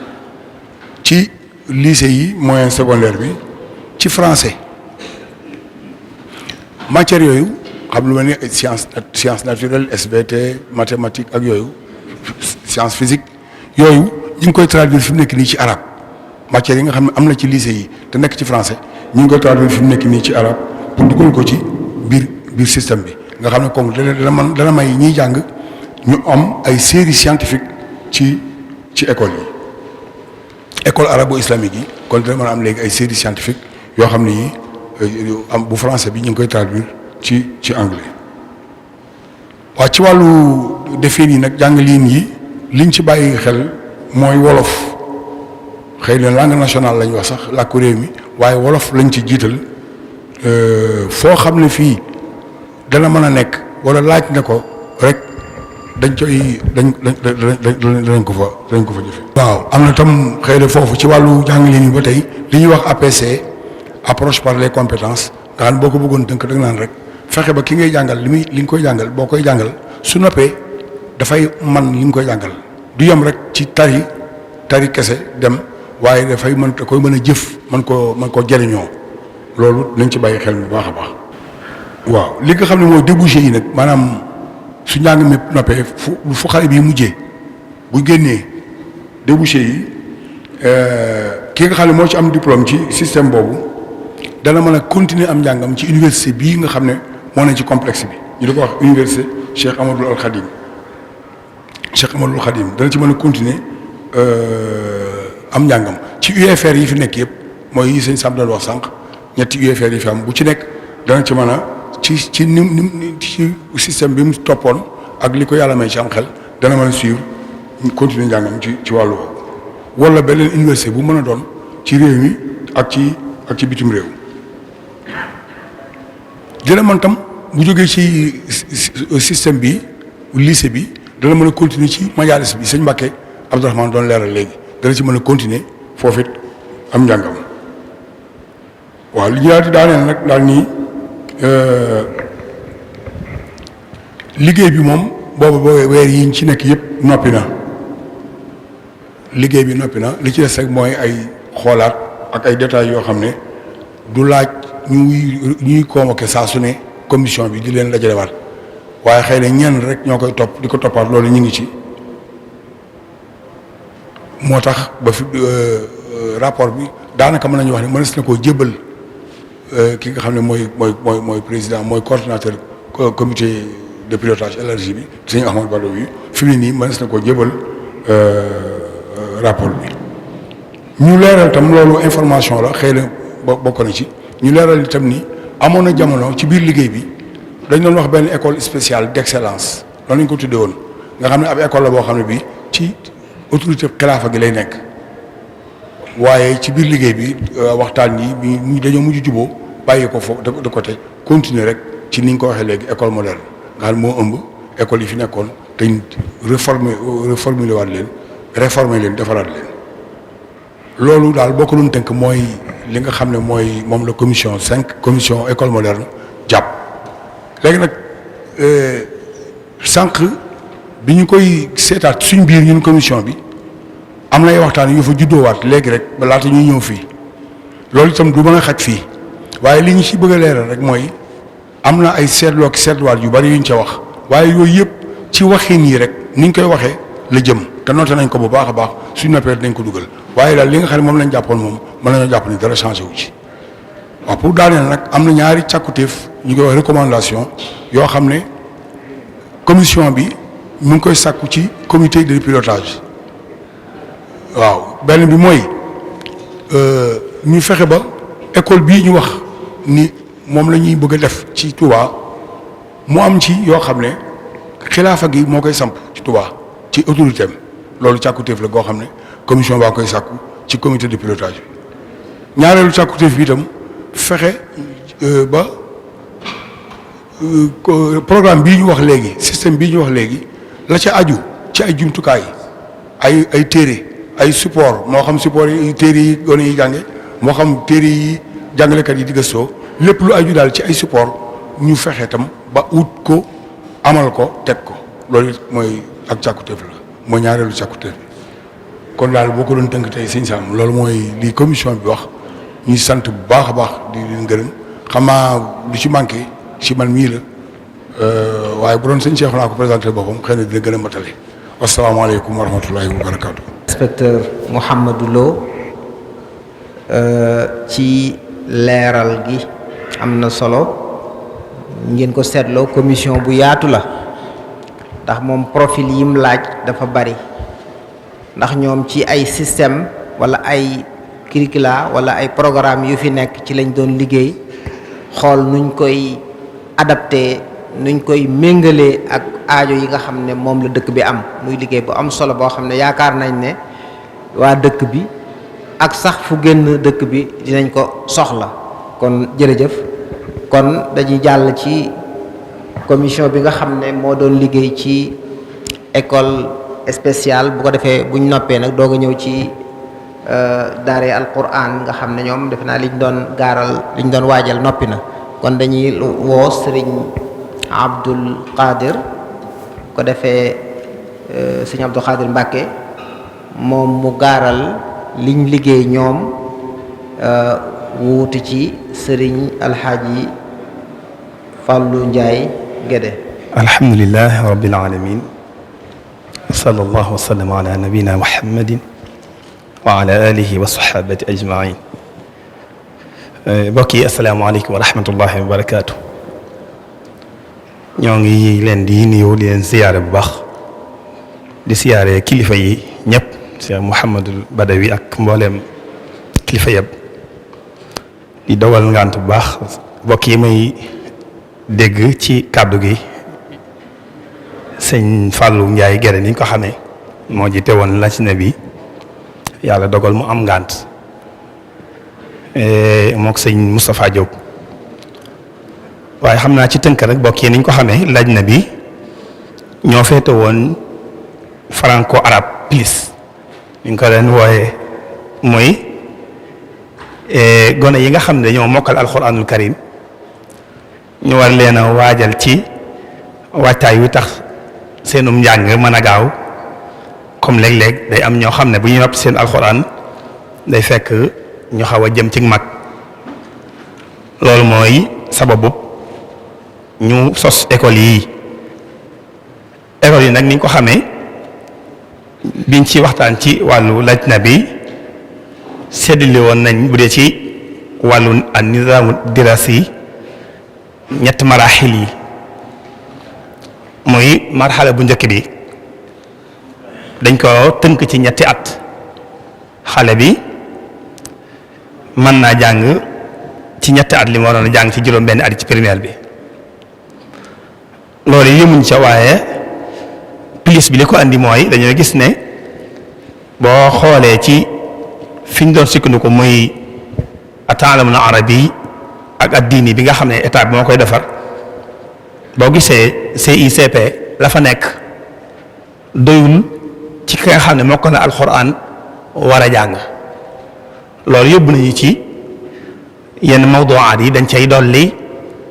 ci lycée yi moyen secondaire bi ci français matière yooyu xam lu mel ni science naturelle SVT mathématique ak yooyu science physique yooyu ñu ngi koy traduire fi mu nekk nii ci arabe matière yi nga xam ne am na ci lycée yi te nekk ci français ñu ngi koy traduire fi mu nekk nii ci arabe pour dugal ko ci biir système bi nga xam ne comme dana may ñiy jàng ñu am ay série scientifique ci école yi école arabo-islamique yi kon dana mën a am léegi ay série scientifique yoo xam ne yi am bu français bi ñu ngi koy traduire ci anglais waaw ci wàllu defin yi nag jàngaliin yi liñ ci bàyyi xel mooy wolof xëy na langue nationale lañ wax sax làkku réew mi waaye wolof lañ ci jiital foo xam ne fii dana mën a nekk wala laaj na ko rek dañ ko fa jëfe waaw am na tam xëy na foofu ci wàllu jàngaliin yi ba tey li ñuy wax APC approche par les compétences nga xam boo ko bëggoon tënk da nga naan rek fexe ba ki ngay jàngal li nga koy jàngal boo koy jàngal su noppee dafay man li nga koy jàngal du yem rek ci tari kese dem waaye dafay mën da koy mën a jëf mën koo jariñoo loolu nañ ci bàyyi xel bu baax a baax. waaw li nga xam ne mooy débouché yi nag maanaam su njàng mi noppee fu xale bi mujjee bu génnee débouché yi ki nga xam ne moo ci am diplôme ci système boobu dana mën a continuer am njàngam ci université bii nga xam ne moo ne ci complexe bi ñu di ko wax université Cheikh Ahmadoul Khadim dana ci mën a continuer am njàngam ci UFR yi fi nekk yëpp mooy yi sëñ Sam doon wax sànq ñetti UFR yi fi am bu ci nekk dana ci mën a ci ci système bi mu toppoon ak li ko yàlla may ci am xel dana mën a suivre continuer njàngam ci wàllu woowu wala beneen université bu mën a doon ci réew mi ak ci bitim réew dina mën tam bu jógee ci système bi lycée bi dana mën a continuer ci majaalis bi sëñ Mbàkke Abdourahmane doon leeral léegi dana ci mën a continuer foofu it am njàngam waaw li ñu daal di daaneel nag daal nii liggéey bi moom boobu weer yi ñu ci nekk yëpp noppi na liggéey bi noppi na li ci des rek mooy ay xoolaat ak ay détails yoo xam ne du laaj ñuy convoqué saa su ne commission bi di leen dajalewaat waaye xëy na ñenn rek ñoo koy topp di ko toppaat loolu ñu ngi ci moo tax ba fi rapport bi daanaka mën nañu wax ne mënees na koo jébbal ki nga xam ne mooy président mooy coordinateur comité de pilotage élargi bi sëñ Ahmadou Badawi bi fi mu ne nii mënees na koo jébbal rapport bi ñu leeral tam loolu information la xëy na bokk na ci ñu leeral itam ni amoon na jamono ci biir liggéey bi dañ doon wax benn école spéciale d'excellence loolu lañ ko tuddee woon nga xam ne ab école la boo xam ne bi ci autorité xilaafa gi lay nekk waaye ci biir liggéey bi waxtaan yi ñu dañoo mujj juboo bàyyi ko foofu de côté continuer rek ci ni ñu ko waxee léegi école moderne nga xam ne moo ëmb école yi fi nekkoon te reformuler waat leen réformer leen defaraat leen loolu daal boo ko doon tënk mooy li nga xam ne mooy moom la commission 5 commission école moderne jàpp léegi nag sànq bi ñu koy seetaat suñ biir ñun commission bi am na ay waxtaan yu fa juddoowaat léegi rek ba laata ñuy ñëw fii loolu itam du mën a xaj fii waaye li ñu ci bëgg a leeral rek mooy am na ay seetloo ak seetluwaat yu bari yu ñu ca wax waaye yooyu yëpp ci waxin yi rek ni ñu koy waxee la jëm te noté nañ ko bu baax a baax suñ noppee dinañ ko dugal waaye daal li nga xam ne moom lañ jàppoon moom mën nañoo jàpp ni dara changé wu ci waaw pour daaneel nag am na ñaari càkkutéef ñu koy wax recommandation yoo xam ne commission bi mu ngi koy sàkku ci comité de pilotage waaw benn bi mooy ñu fexe ba école bii ñu wax ni moom la ñuy bëgg a def ci Touba mu am ci yoo xam ne xilaafa gi moo koy samp ci Touba ci autorité am loolu càkkutéef la goo xam ne commission baa koy sàkku ci comité de pilotage bi ñaareelu càkkutéef bi itam fexe ba programme bii ñu wax léegi système bii ñu wax léegi la ca aju ci ay jumtukaay ay téere ay support moo xam support yi téere yi gone yi jànge moo xam téere yi jàngalekat yi di gëstoo lépp lu aju daal ci ay support ñu fexe tam ba ut ko amal ko teg ko loolu it mooy ak càkkutéef la mooy ñaareelu càkkutéef bi kon daal boo ko doon tënk tey sëñ Sam loolu mooy li commission bi wax ñuy sant bu baax a baax di leen gërëm xam naa lu ci manqué ci man mii la waaye bu doon sëñ Cheikh naa ko présenté boppam xëy na dina gën a matale asalaamaaleykum wa rahmatullahi wa barakaatu. inspecteur Mouhamadou Lo ci leeral gi am na solo ngeen ko seetloo commission bu yaatu la ndax moom profil yim laaj dafa bari ndax ñoom ci ay système wala ay curricula wala ay programme yu fi nekk ci lañ doon liggéey xool nuñ koy adapté nuñ koy méngalee ak aajo yi nga xam ne moom la dëkk bi am muy liggéey bu am solo boo xam ne yaakaar nañ ne waa dëkk bi ak sax fu génn dëkk bi dinañ ko soxla kon jërëjëf kon dañuy jàll ci commission bi nga xam ne moo doon liggéey ci école spéciale bu ko defee buñ noppee nag doog a ñëw ci daare alquran nga xam ne ñoom defe naa liñ doon gaaral liñ doon waajal noppi na kon dañuy woo sëriñ Abdul Qadir ko defee sëriñ Abdul Qadir Mbàkke moom mu gaaral liñ liggéey ñoom wuutu ci sëriñ alxaaji Fàllu Njaay Gédé. alhamdulilah rabbil alamin sallallahu wa sallam ala nabina muhammadin wa ala alihi wa sahabati ajmain. mbokk yi asalaamaaleykum wa rahmatullahi wa barakaatu. ñoo ngi leen di nuyu di leen siyaare bu baax di siyaare kilifa yi ñëpp Cheikh Mouhamadul Badawi ak mbooleem kilifa yëpp di dogal ngant bu baax mbokk yi may dégg ci kàddu gi sëñ Fallou Ndiaye Guédé ni ñu ko xamee moo jiite woon lajna bi yàlla dogal mu am ngant mook sëñ Moustapha Diop waaye xam naa ci tënk rek mbokk yi ni ñu ko xamee lajna bi ñoo feete woon franco arabe plus ñu ngi ko leen wooye mooy gone yi nga xam ne dañoo mokkal alquranul karim ñu war leen a waajal ci waajtaay wi tax seenum njàng mën a gaaw comme léeg-léeg day am ñoo xam ne bu ñu nopp seen alquran day fekk ñu xaw a jëm ci mag loolu mooy sababu ñu sos école yi nag ni ñu ko xamee biñ ci waxtaan ci wàllu lajna bi séddale woon nañ bu dee ci wàllu an nizaamu dirasi ñetti maraaxil yi muy marxala bu njëkk bi dañ ko tënk ci ñetti at xale bi mën naa jàng ci ñetti at li mu waroon a jàng ci juróom benn at ci primaire bi loolu yëmuñ ca waaye plus bi li ko andi mooy dañoo gis ne boo xoolee ci fi ñu doon sukkandiku muy ataalamul arabi ak addiini bi nga xam ne état bi moo koy defar boo gisee CICP la fa nekk doyul ci ki nga xam ne mokk na alxuraan war a jàng loolu yóbbu nañu ci yenn mawduwaat yi dañ cay dolli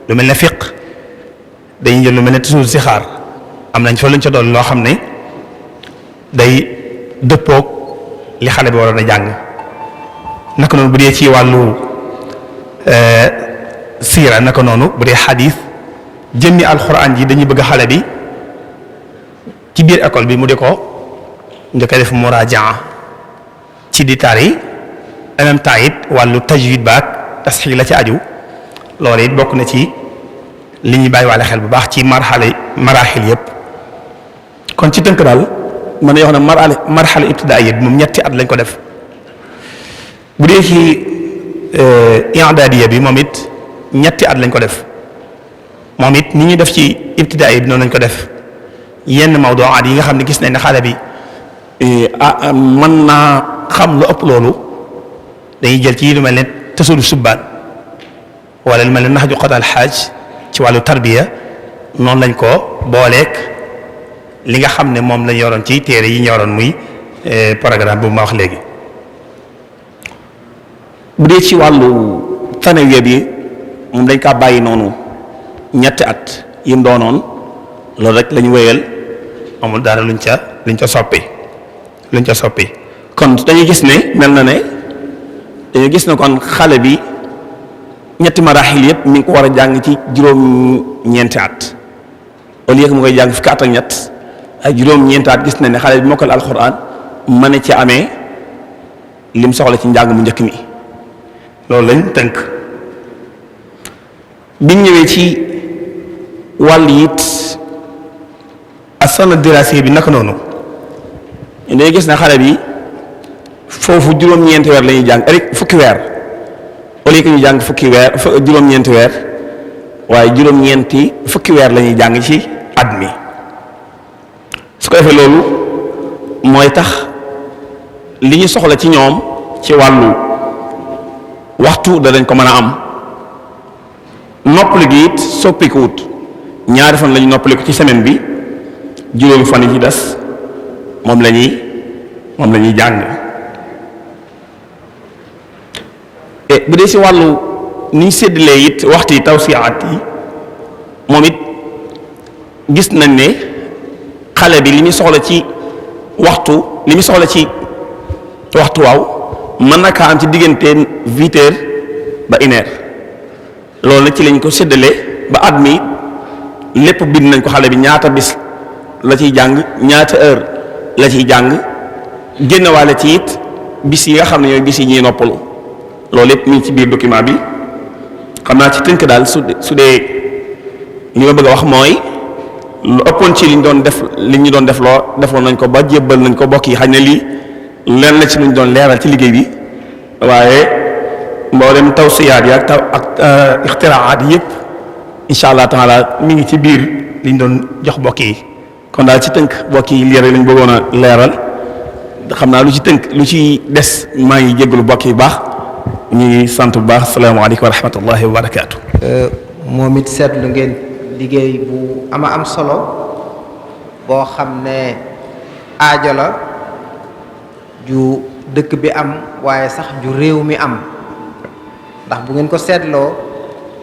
lu mel ne fiq dañuy jël lu mel ne tusul si xaar am nañ fa luñ ca dolli loo xam ne day dëppoog li xale bi waroon a jàng naka noonu bu dee ci wàllu siira naka noonu bu dee xadis jëmmi alxuraan ji dañuy bëgg xale bi ci biir école bi mu di ko njëkk a def muraajaa ci di tari en même temps it wàllu tajwid baak tasxiix la ci aju loolu it bokk na ci li ñuy bàyyi waale xel bu baax ci maraaxil yëpp kon ci tënk daal mën na wax ne marxala ibtidaaiya bi moom ñetti at lañ ko def bu dee ci i'daadiya bi moom it ñetti at lañ ko def moom it ni ñuy def ci ibtidaaiya bi noonu lañ ko def yenn mawduwaat yi nga xam ne gis nañ ne xale bi mën naa xam lu ëpp loolu dañuy jël ci lu mel ne tasulu subbaan wala lu mel ne naxju qadaal xaaj ci wàllu tarbiya noonu lañ ko booleek li nga xam ne moom lañ yoroon ci téere yi ñu yoroon muy programme bu ma wax léegi. bu dee ci wàllu tanawiya bi moom dañ kaa bàyyi noonu ñetti at yi mu doonoon loolu rek lañ wéyal amul dara luñ ca soppi kon dañuy gis ne mel na ne dañuy gis ne kon xale bi ñetti maraaxil yëpp mi ngi ko war a jàng ci juróom-ñeenti at au lieu que mu koy jàng fukki at ak ñett ak juróom-ñeenti at gis na ne xale bi mokkal alxuraan mën a ci amee lim soxla ci njàng mu njëkk mi loolu lañ tënk. biñ ñëwee ci wàll it asana dirasiya bi naka noonu day gis na xale bi foofu juróom-ñeenti weer la ñuy jàng rek fukki weer au lieu que ñu jàng fukki weer juróom-ñeenti weer waaye juróom-ñeenti fukki weer la ñuy jàng ci at mi su ko defee loolu mooy tax li ñu soxla ci ñoom ci wàllu waxtu danañ ko mën a am noppalu gi it soppikuwut ñaari fan la ñu noppaliku ci semaine bi juróomi fan yi ci des moom la ñuy jàng bu dee si wàllu ni ñu séddalee it waxtu yi tawsiyaat yi moom it gis nañ ne xale bi li muy soxla ci waxtu waaw mën na kaa am ci diggante 8h ba 1h loolu nag ci lañ ko séddalee ba at mi lépp bind nañ ko xale bi ñaata bis la ciy jàng ñaata heure la ciy jàng génnewaale ci it bis yi nga xam ne ñooy bis yi ñuy noppalu loolu yëpp mi ngi ci biir document bi xam naa ci tënk daal su dee li ma bëgg a wax mooy lu ëppoon ci li ñu doon def loo defoon nañ ko ba jébbal nañ ko bokk yi xaj na lii leen la ci luñ doon leeral ci liggéey bi waaye mboolem tawsiyaat yi ak ixtiraat yëpp incha allah taala mi ngi ci biir liñ doon jox bokk yi kon daal ci tënk bokk yi lii rek lañ bëggoon a leeral xam naa lu ci tënk lu ci des maa ngi jéggalu bokk yi baax ñuy sant bu baax asalaamaaleykum wa rahmatullahi wa barakaatu. moom it seetlu ngeen liggéey bu am solo boo xam ne aajo la ju dëkk bi am waaye sax ju réew mi am ndax bu ngeen ko seetloo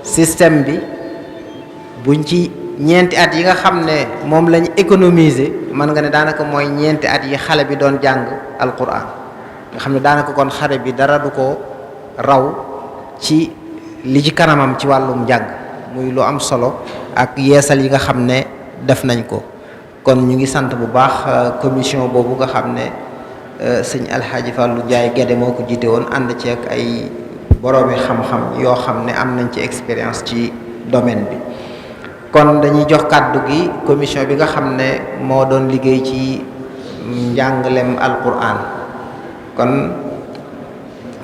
système bi buñ ci ñeenti at yi nga xam ne moom lañ économiser mën nga ne daanaka mooy ñeenti at yi xale bi doon jàng alquran nga xam ne daanaka kon xale bi dara du ko raw ci li ci kanamam ci wàllum njàng muy lu am solo ak yeesal yi nga xam ne def nañ ko kon ñu ngi sant bu baax commission boobu nga xam ne sëñ Alxaaji Fàllu Jaay Gédé moo ko jiite woon ànd ci ak ay boroomi xam-xam yoo xam ne am nañ ci expérience ci domaine bi kon dañuy jox kàddu gi commission bi nga xam ne moo doon liggéey ci njàngalem alquran kon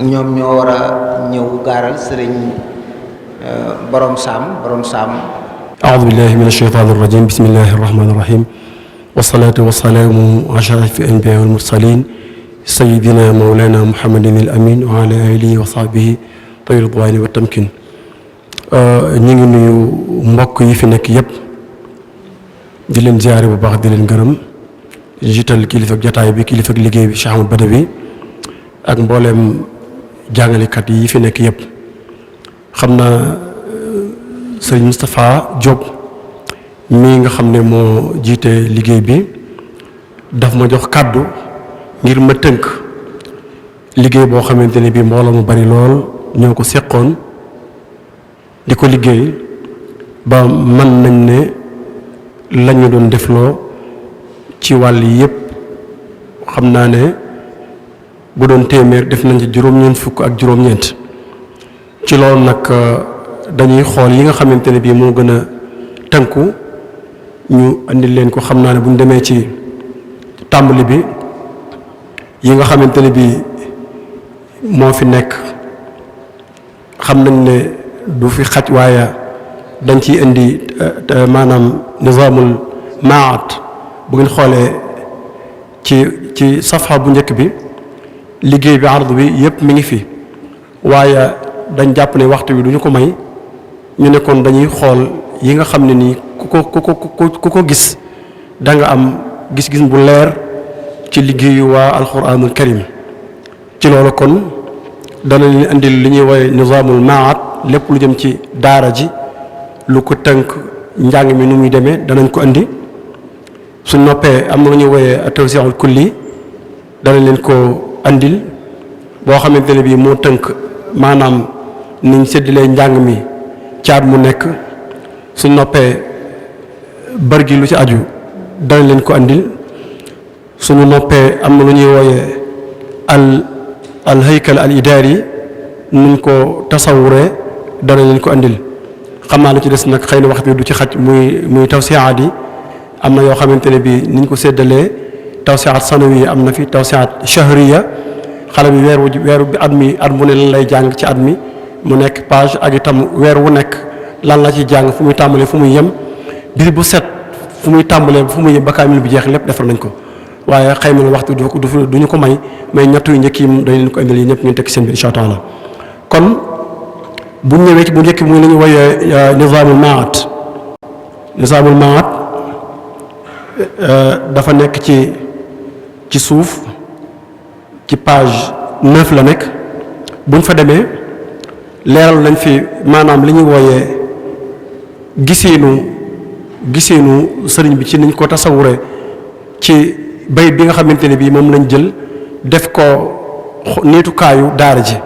ñoom ñoo war a ñëw gaaral sëriñ borom saam أعوذ بالله من الشيطان الرجيم بسم الله الرحمن الرحيم والصلاة والسلام على أشرف الأنبياء والمرسلين سيدنا مولانا محمد الأمين وعلى آله وصحبه طيب الرضوان والتمكين ñu ngi nuyu mbokk yi fi nekk yépp di leen ziyaare bu baax di leen gërëm jiital kilifa ak jataay bi kilifa ak liggéey bi Cheikh Ahmad Badawi ak mbooleem jàngalekat yi fi nekk yépp xam naa sëriñ Moustapha Diop mii nga xam ne moo jiite liggéey bi daf ma jox kàddu ngir ma tënk liggéey boo xamante ne bii mbooloo mu bari lool ñoo ko seqoon di ko liggéey ba mën nañ ne lañu doon defloo ci wàll yépp xam naa ne bu doon téeméer def nañ ci juróom-ñeent fukk ak juróom-ñeent ci loolu nag dañuy xool yi nga xamante ne bii moo gën a tënku ñu andil leen ko xam naa ne bu ñu demee ci tàmbali bi yi nga xamante ne bii moo fi nekk xam nañ ne du fi xaj waaye dañ ciy indi maanaam nizaamul maat bu ngeen xoolee ci safha bu njëkk bi liggéey bi ardu bi yépp mi ngi fi waaye dañ jàpp ne waxtu wi duñu ko may ñu ne kon dañuy xool yi nga xam ne nii ku ko gis da nga am gis-gis bu leer ci liggéeyu waa alquranul karim ci loolu kon dana leen indil li ñuy woowee nizaamul maat lépp lu jëm ci daara ji lu ko tënk njàng mi nu muy demee danañ ko indi su noppee am na lu ñuy woowee tawsi'ul kulli dana leen ko andil boo xamante ne bii moo tënk maanaam niñ séddalee njàng mi caat mu nekk su noppee bër gi lu ci aju dana leen ko andil suñu noppee am na lu ñuy wooyee al haykal al idaari nuñ ko tasawuree dana leen ko andil xam naa lu ci des nag xëy na wax bi du ci xaj muy tawsiyaat yi am na yoo xamante ne bii niñ ko séddalee tawsiyaat sanawiya am na fi tawsiyaat shahriya xale bi weeru bi at mu ne lan lay jàng ci at mi mu nekk page ak itam weer wu nekk lan la ci jàng fu muy tàmbalee fu muy yem bis bu set fu muy tàmbalee fu muy yem ba kaamil bi jeex lépp defar nañ ko waaye xëy na waxtu du ñu ko may ñett yu njëkk yi dañ leen ko indil yi ñëpp ñu teg seen bi incha allah kon bu ñëwee ci bu njëkk muy la ñu woyee nizaamul maat dafa nekk ci suuf ci page 9 la nekk buñ fa demee leeral nañ fi maanaam li ñuy wooyee giseenu sëriñ bi ci niñ ko tasawure ci bayit bi nga xamante ne bii moom lañ jël def ko niitukaayu daara ji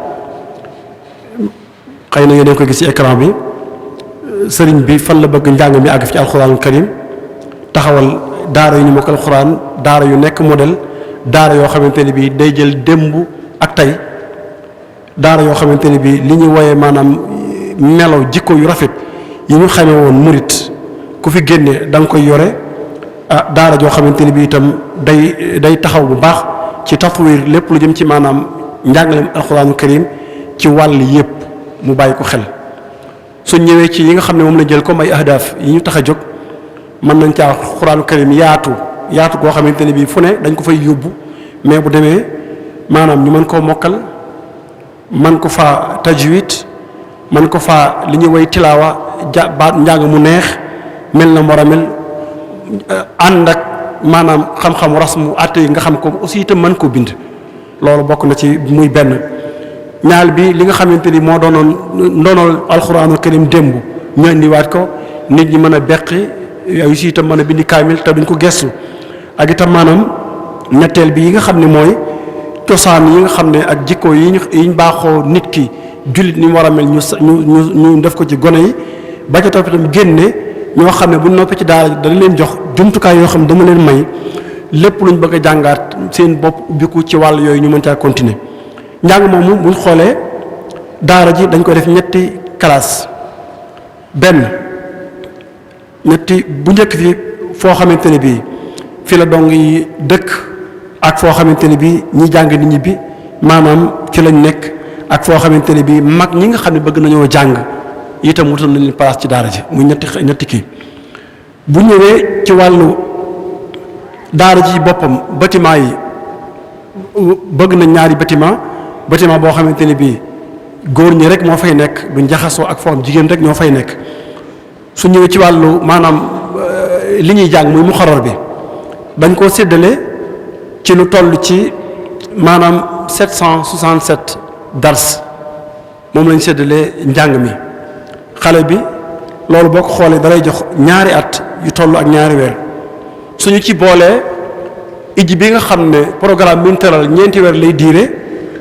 xëy na yéen ko gis ci écran bi sëriñ bi fan la bëgg njàng mi àgg fi ci alxuraanul karim taxawal daara yu ñu mokkal alxuraan daara yu nekk modèle daara yoo xamante ne bii day jël démb ak tey daara yoo xamante ne bii li ñu woyee maanaam melo jikko yu rafet yi ñu xamee woon murit ku fi génne da nga koy yore daara joo xamante ne bii itam day taxaw bu baax ci tatwir lépp lu jëm ci maanaam njàngaleem alxuraanul karim ci wàll yépp mu bàyyi ko xel su ñëwee ci yi nga xam ne moom la jël comme ay ahdaaf yi ñu tax a jóg mën nañ caa alxuraanul karim yaatu koo xamante ne bii fu ne dañ ko fay yóbbu mais bu demee maanaam ñu mën koo mokkal man ko faa tajwid man ko faa li ñuy woy tilaawa baat njàng mu neex mel na war a mel ànd ak maanaam xam-xamu rasmu àtte yi nga xam ko aussi itam mën koo bind loolu bokk na ci muy benn ñaal bi li nga xamante ni moo doonoon ndoonool alxuraanul karim démb ñu indiwaat ko nit ñi mën a beqi yooyu si itam mën a bindi kaamil te duñ ko gestu ak itam maanaam ñetteel bi yi nga xam ne mooy cosaan yi nga xam ne ak jikko yi ñu baaxoo nit ki jullit ni mu war a mel ñu def ko ci gone yi ba ca topp itam génne ñoo xam ne bu noppee ci daara dana leen jox jumtukaay yoo xam ne dama leen may lépp luñ bëgg a jàngaat seen bopp ubbiku ci wàll yooyu ñu mën caa continuer njàng moomu buñ xoolee daara ji dañ ko def ñetti classe benn ñetti bu njëkk fi foo xamante ne bii fi la dong yi dëkk ak foo xamante ne bii ñi jàng nit ñi bi maanaam ci lañ nekk ak foo xamante ne bii mag ñi nga xam ne bëgg nañoo jàng itam wutal nañ leen place ci daara ji muy ñetti kii bu ñëwee ci wàllu daara ji boppam bâtiment yi bëgg nañ ñaari bâtiment boo xamante ne bii góor ñi rek moo fay nekk duñ jaxasoo ak foo am jigéen rek ñoo fay nekk su ñëwee ci wàllu maanaam li ñuy jàng muy muxarar bi dañ koo séddale ci lu toll ci maanaam 767 dars moom lañ séddalee njàng mi xale bi loolu boo ko xoolee dalay jox ñaari at yu toll ak ñaari weer suñu ci boolee ijji bi nga xam ne programme bi ñu tëral ñeenti weer lay diire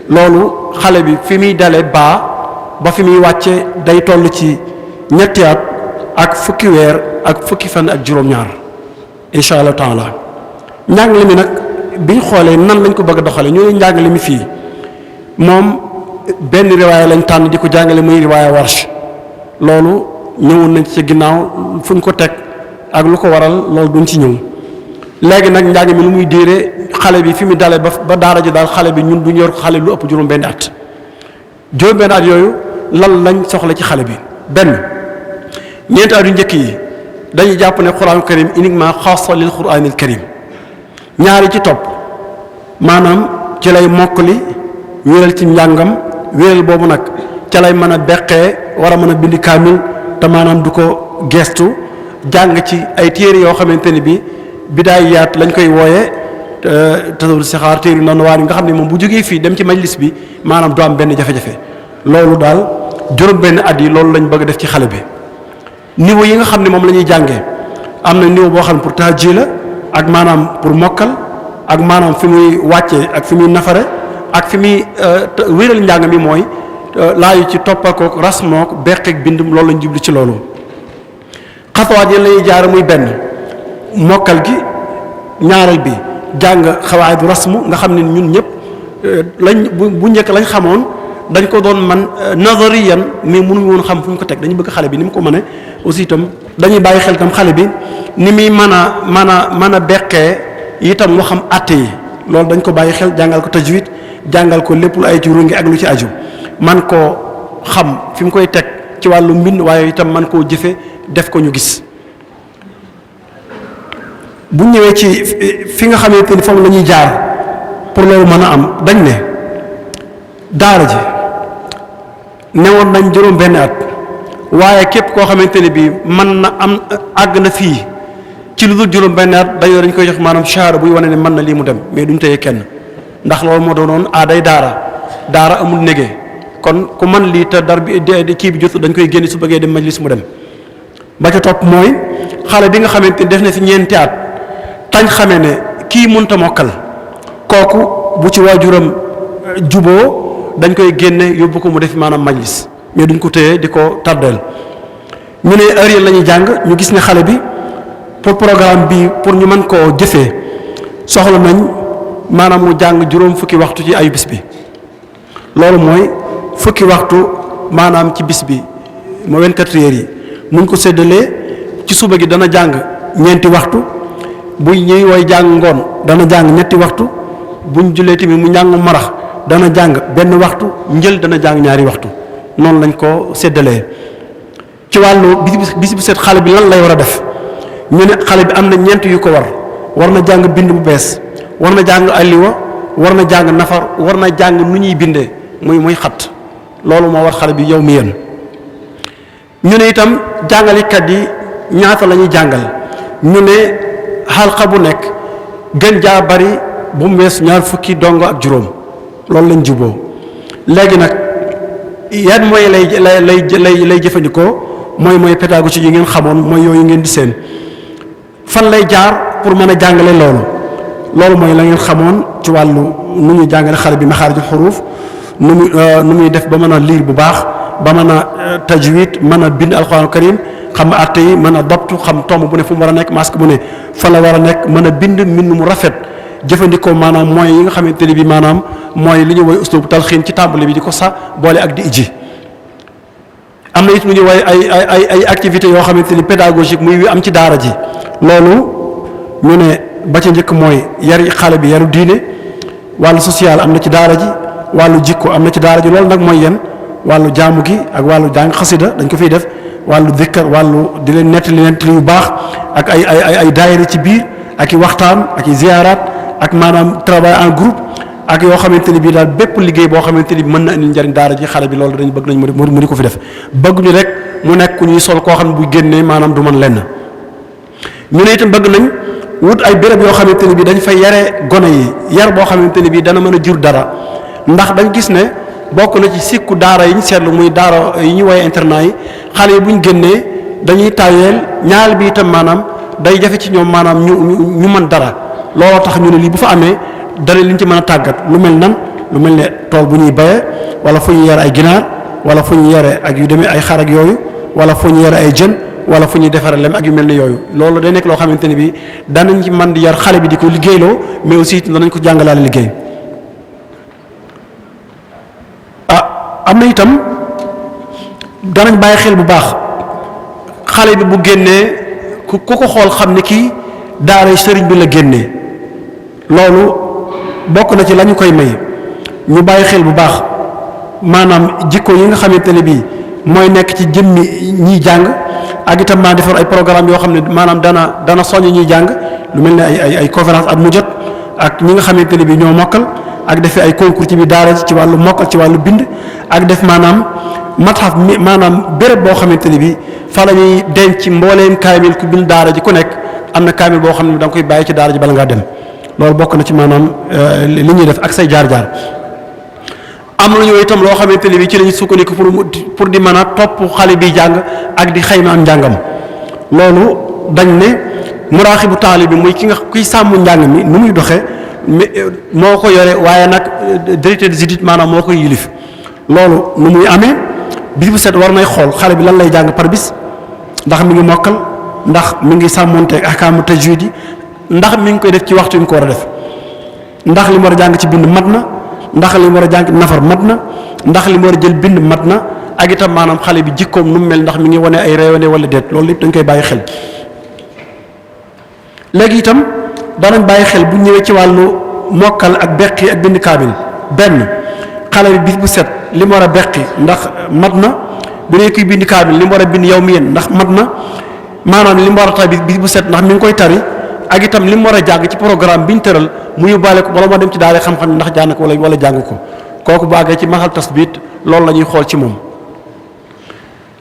loolu xale bi fi muy dale ba fi muy wàcce day toll ci ñetti at ak fukki weer ak fukki fan ak juróom-ñaar incha allah taala njàngale mi nag biñ xoolee nan lañ ko bëgg a doxale ñu ne njàngale mi fii moom benn riwaaya lañ tànn di ko jàngale muy riwaaya warsh loolu ñëwoon nañ ci ginnaaw fuñ ko teg ak lu ko waral loolu duñ ci ñëw léegi nag njàng mi lu muy diire xale bi fi mu dalee ba daara ji daal xale bi ñun duñ yor xale lu ëpp juróom-benn at juróom-benn at yooyu lan lañ soxla ci xale bi benn ñeenti at yu njëkk yi dañuy jàpp ne quraanul karim uniquement xaasa lil quraanil karim ñaari ci topp maanaam ci lay mokkali wéral ci njàngam wéral boobu nag ca lay mën a beqee war a mën a bind kaamil te maanaam du ko gestu jàng ci ay téere yoo xamante ne bi bidaayaat lañ koy wooyee tasawur sixaar téere noonu waa yi nga xam ne moom bu jógee fii dem ci majlis bi maanaam du am benn jafe-jafe loolu daal juróom-benn at yi loolu lañ bëgg a def ci xale bi niveau yi nga xam ne moom la ñuy jàngee am na niveau boo xam ne pour tahji la ak maanaam pour mokkal ak maanaam fi muy wàccee ak fi muy nafare ak fi muy wéral njàng mi mooy laayu ci toppakook rasmook beqeek bindum loolu lañ jublu ci loolu xatawaat yéen la ñuy jaar muy benn mokkal gi ñaareel bi jàng xawaaydu rasmu nga xam ne ñun ñëpp lañ bu njëkk lañ xamoon dañ ko doon man nazariyan mais mënuñu woon xam fu ñu ko teg dañu bëgg xale bi ni mu ko mëne aussi itam dañuy bàyyi xel itam xale bi ni muy mën a beqee itam mu xam àtte yi loolu dañ ko bàyyi xel jàngal ko tajwid jàngal ko lépp lu ay ci rungi ak lu ci aju man koo xam fi mu koy teg ci wàllu mbind waaye itam man koo jëfe def ko ñu gis bu ñëwee ci fi nga xamante ni foofu la ñuy jaar pour loolu mën a am dañ ne daara ji newoon nañ juróom benn at waaye képp koo xamante ne bii mën na am àgg na fii ci lu dul juróom benn at dañ koy jox maanaam shahada buy wane ne mën na lii mu dem mais duñ tëye kenn ndax loolu moo doonoon aaday daara amul négee kon ku mën lii te dar bi kii bi jot dañ koy génne su bëggee dem majlis mu dem ba ca topp mooy xale bi nga xamante ni def na fi ñeenti at tañ xamee ne kii mënta mokkal kooku bu ci waajuram juboo dañ koy génne yóbbu ko mu def maanaam majlis mais duñ ko téye di ko tardeel. ñu ne heure yi la ñuy jàng ñu gis ne xale bi pour programme bi pour ñu mën koo jëfee soxla nañ maanaam mu jàng juróom fukki waxtu ci ayu bis bi loolu mooy fukki waxtu maanaam ci bis bi moo 24 heures yi muñ ko séddalee ci suba gi dana jàng ñeenti waxtu bu ñuy woy jàng ngoon dana jàng ñetti waxtu buñ julee tamit mu njàng marax dana jàng benn waxtu njël dana jàng ñaari waxtu noonu lañ ko séddalee. ci wàllu bis bu set xale bi lan lay war a def ñu ne xale bi am na ñeent yu ko war na jàng bind bu bees war na jàng alliwa war na jàng nafar war na jàng nu ñuy bindee muy xat loolu moo war xale bi yow mi yéen. ñu ne itam jàngalekat yi ñaata la ñuy jàngal ñu ne xalqa bu nekk gën jaa bari bu mu wees ñaar fukki dongo ak juróom loolu lañ juboo léegi nag yan mooy lay jëfandikoo mooy pédagogie yi ngeen xamoon mooy yooyu ngeen di seen fan lay jaar pour mën a jàngale loolu mooy la ngeen xamoon ci wàllu nu ñuy jàngale xale bi maxaarijul xuruuf nu muy def ba mën a liir bu baax ba mën a tajwid mën a bind alxuraanu karim xam àtte yi mën a doptu xam tomb bu ne fu mu war a nekk masque bu ne fa la war a nekk mën a bind mbind mu rafet jëfandikoo maanaam mooy yi nga xamante ne bi maanaam mooy li ñu woy uslub talxiin ci tàmbali bi di ko sax boole ak di ijji. am na it lu ñuy woy ay activités yoo xamante ni pédagogique muy am ci daara ji loolu ñu ne ba ca njëkk mooy yar xale bi yaru diine wàllu social am na ci daara ji wàllu jikko am na ci daara ji loolu nag mooy yéen wàllu jaamu gi ak wàllu jàng xasida dañ ko fiy def wàllu dikkar wàllu di leen nettali yu baax ak ay daayira ci biir ak i waxtaan ak i ziyaaraat ak maanaam travail en groupe ak yoo xamante ni bii daal bépp liggéey boo xamante ni mën na indi njariñ daara ji xale bi loolu dañu bëgg nañ mu di ko fi def bëgg ñu rek mu nekk ku ñuy sol koo xam ne bu génnee maanaam du mën lenn. ñu ne itam bëgg nañ wut ay béréb yoo xamante ni bii dañ fay yare gone yi yar boo xamante ni bii dana mën a jur dara ndax dañ gis ne bokk na ci sikku daara yi ñu seetlu muy daara yi ñu woowee internat yi xale yi bu ñu génnee dañuy tàyyeel ñaar bi itam maanaam day jafe ci ñoom maanaam ñu mën dara looloo tax ñu ne lii bu fa amee dara liñ ci mën a tàggat lu mel ne tool bu ñuy bayee wala fu ñu yare ay ginaar wala fu ñu yare ak yu demee ay xar ak yooyu wala fu ñu yare ay jën wala fu ñuy defaree lem ak yu mel ne yooyu loolu day nekk loo xamante ne bii danañ ci mën di yar xale bi di ko liggéeyloo mais aussi danañ ko jàngalaale liggéey. am na itam danañ bàyyi xel bu baax xale bi bu génnee ku ko xool xam ne kii daara sëriñ bi la génnee loolu bokk na ci la ñu koy may ñu bàyyi xel bu baax maanaam jikko yi nga xamante ne bii mooy nekk ci jëmmi ñiy jàng ak itam maa defar ay programme yoo xam ne maanaam dana soññ ñuy jàng lu mel ne ay conférence at mu jot ak ñi nga xamante ne bii ñoo mokkal ak defee ay concours ci biir daara ji ci wàllu mokkal ci wàllu bind ak def maanaam matxaf maanaam béréb boo xamante ne bii fa la ñuy denc mbooleem kaamil ku bind daara ji ku nekk am na kaamil boo xam ne da nga koy bàyyi ci daara ji bala ngaa dem loolu bokk na ci maanaam li ñuy def ak say jaar-jaar. am nañu itam loo xamante ne bii ci lañu sukkandiku pour di mën a topp xale bi jàng ak di xayma am njàngam loolu dañ ne muraaxibu taalib bi muy kiy sàmm njàng mi nu muy doxee. moo ko yore waaye nag directeur des études maanaam moo koy yilif loolu nu muy amee bis bu set war nay xool xale bi lan lay jàng par bis ndax mi ngi mokkal ndax mi ngi sàmmonteeg ahkaamu tajwiid yi ndax mi ngi koy def ci waxtu yi nga ko war a def ndax li mu war a jàng ci bind mat na ndax li mu war a jàng nafar mat na ndax li mu war a jël bind mat na ak itam maanaam xale bi jikkoom nu mu mel ndax mi ngi wane ay réewane wala déet loolu lépp dañ koy bàyyi xel léegi itam danañ bàyyi xel bu ñëwee ci wàllu mokkal ak beqi ak bind kaamil benn xale bi bis bu set li mu war a beqi ndax mat na bu dee kuy bind kaamil li mu war a bind yow mi yéen ndax mat na maanaam li mu war a tari bis bu set ndax mi ngi koy tari ak itam li mu war a jàng ci programme bi ñu tëral mu yóbbaale ko bala moo dem ci daara xam-xam ndax jàng ko wala jàng ko kooku bu àggee ci maxal tasbit loolu la ñuy xool ci moom.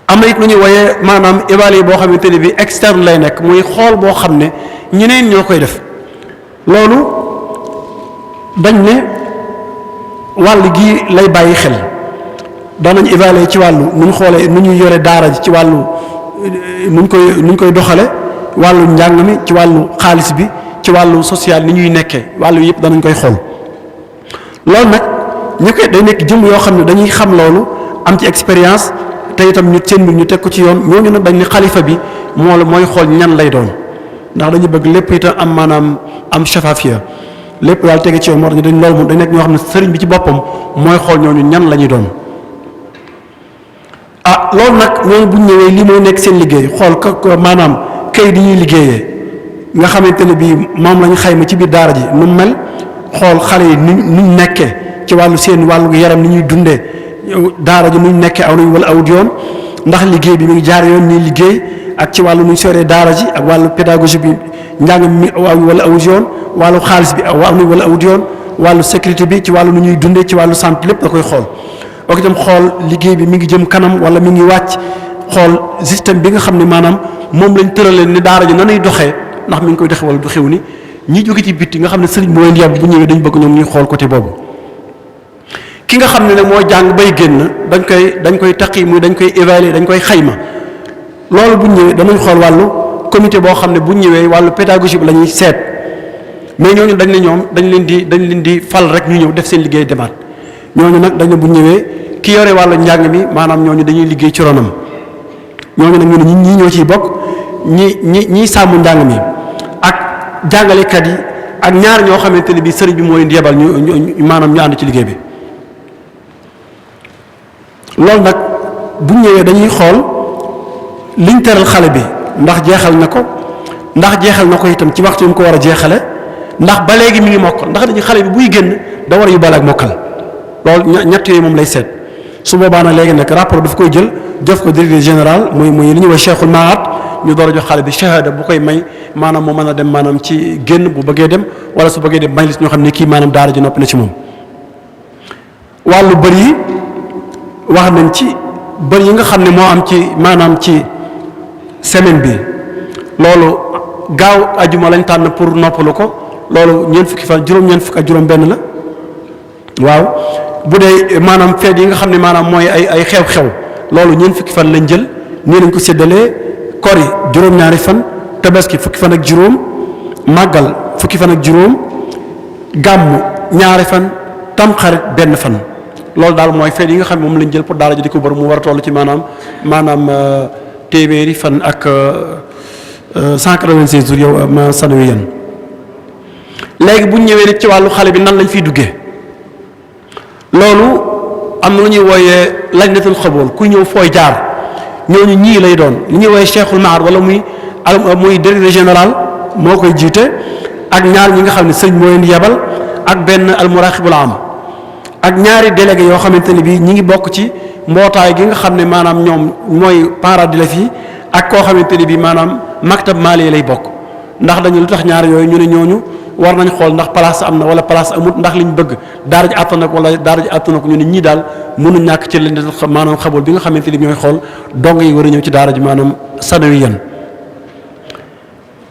am na it lu ñuy wooyee maanaam évaluer boo xamante ne bi externe lay nekk muy xool boo xam ne ñeneen ñoo koy def loolu dañ ne wàll gi lay bàyyi xel danañ évaluer ci wàllu nu ñu xoolee nu ñuy yore daara ji ci wàllu nuñ koy doxale wàllu njàng mi ci wàllu xaalis bi ci wàllu social ni ñuy nekkee wàllu yëpp danañ koy xool loolu nag ñu koy day nekk jëm yoo xam ne dañuy xam loolu am ci expérience te itam ñu seen mbir ñu teg ko ci yoon ñooñu nag dañ ne xalifa bi mooy xool ñan lay doon ndax dañu bëgg lépp itam am maanaam am shafafiya lépp daal tege ci yoon moo tax dañ loolu moom dañ nekk ñoo xam ne sëriñ bi ci boppam mooy xool ñooñu ñan la ñuy doon. loolu nag ñooñu bu ñu ñëwee lii mooy nekk seen liggéey xool ko maanaam kayit yi ñuy liggéeyee nga xamante ne bii moom lañ xayma ci biir daara ji nu mu mel xool xale yi nuñ nekkee ci wàllu seen wàllu yaram ni ñuy dundee daara ji nuñ nekkee aw nañ wala awut yoon ndax liggéey bi mi ngi jaar yoon nii liggéey ak ci wàllu nuñ soree daara ji ak wàllu pédagogie bi njàng mi aw wala awut yoon wàllu xaalis bi aw nañ wala awut yoon wàllu sécurité bi ci wàllu nu ñuy dundee ci wàllu santé lépp da koy xool. ok itam xool liggéey bi mi ngi jëm kanam wala mi ngi wàcc xool système bi nga xam ne maanaam moom lañ tëralee ni daara ji nanuy doxee ndax mi ngi koy doxee wala du xew ni ñi jóge ci bitti nga xam ne sëriñ moo leen yàbb bu ñëwee dañ bëgg ñoom ñuy xool côté boobu. ki nga xam ne nag moo jàng bay génn dañ koy taqi muy dañ koy évaluer dañ koy xayma loolu bu ñëwee danañ xool wàllu comité boo xam ne bu ñëwee wàllu pédagogie bi la ñuy seet mais ñooñu dañ ne ñoom dañ leen di fal rek ñu ñëw def seen liggéey demaat ñooñu nag dañ ne bu ñëwee ki yore wàllu njàng mi maanaam ñooñu dañuy liggéey ci ronam ñooñu nag ñu ne ñii ñoo ciy bokk ñi sàmm njàng mi ak jàngalekat yi ak ñaar ñoo xamante ne bii sëriñ bi moo leen di yebal ñu maanaam ñu ànd ci liggéey bi. loolu nag bu ñëwee dañuy xool liñ teral xale bi ndax jeexal na ko itam ci waxtu yi mu ko war a jeexale ndax ba léegi mi ngi mokkal ndax dañuy xale bi buy génn da war a yóbbaale ak mokkal loolu ñett yooyu moom lay seet su boobaa nag léegi nag rapport daf koy jël jox ko directeur général muy li ñuy wax cheikhul maat ñu door a jox xale bi shahada bu koy may maanaam moo mën a dem maanaam ci génn bu bëggee dem wala su bëggee dem may lis ñoo xam ne kii maanaam daara ji noppi na ci moom. wàllu bëri yi wax nañ ci bëri yi nga xam ne moo am ci maanaam ci semaine bi loolu gaaw ajuma lañ tànn pour noppalu ko loolu ñeent fukki fan juróom-ñeent fukk ak juróom-benn la waaw. bu dee maanaam feet yi nga xam ne maanaam mooy ay xew-xew loolu ñeent fukki fan lañ jël nii lañ ko séddalee kori juróom-ñaari fan tabaski fukki fan ak juróom màggal fukki fan ak juróom gàmmu ñaari fan tamxarit benn fan loolu daal mooy feet yi nga xam ne moom lañ jël pour daara ji di ko bër mu war a toll ci maanaam téeméeri fan ak 196 jours yow ma sanawi yan léegi bu ñu ñëwee nit ci wàllu xale bi nan lañ fiy duggee. loolu am na lu ñuy wooyee lajnatul xabool ku ñëw fooy jaar ñooñu ñii lay doon li ñuy wooyee cheikhul mahar wala muy directeur général moo koy jiite ak ñaar ñi nga xam ne sëñ moo leen di yebal ak benn almuraqibul am ak ñaari délégué yoo xamante ne bii ñi ngi bokk ci mbootaay gi nga xam ne maanaam ñoom mooy parents d'élèves yi ak koo xamante ne bii maanaam maktab maali lay bokk ndax dañu lu tax ñaar yooyu ñu ne ñooñu war nañ xool ndax place am na wala place amut ndax liñ bëgg daara ji àttan na ko wala daara ji àttan na ko ñu ne ñii daal mënu ñàkk ci leen maanaam xabool bi nga xamante ni ñooy xool dong yi war a ñëw ci daara ji maanaam sanawi yan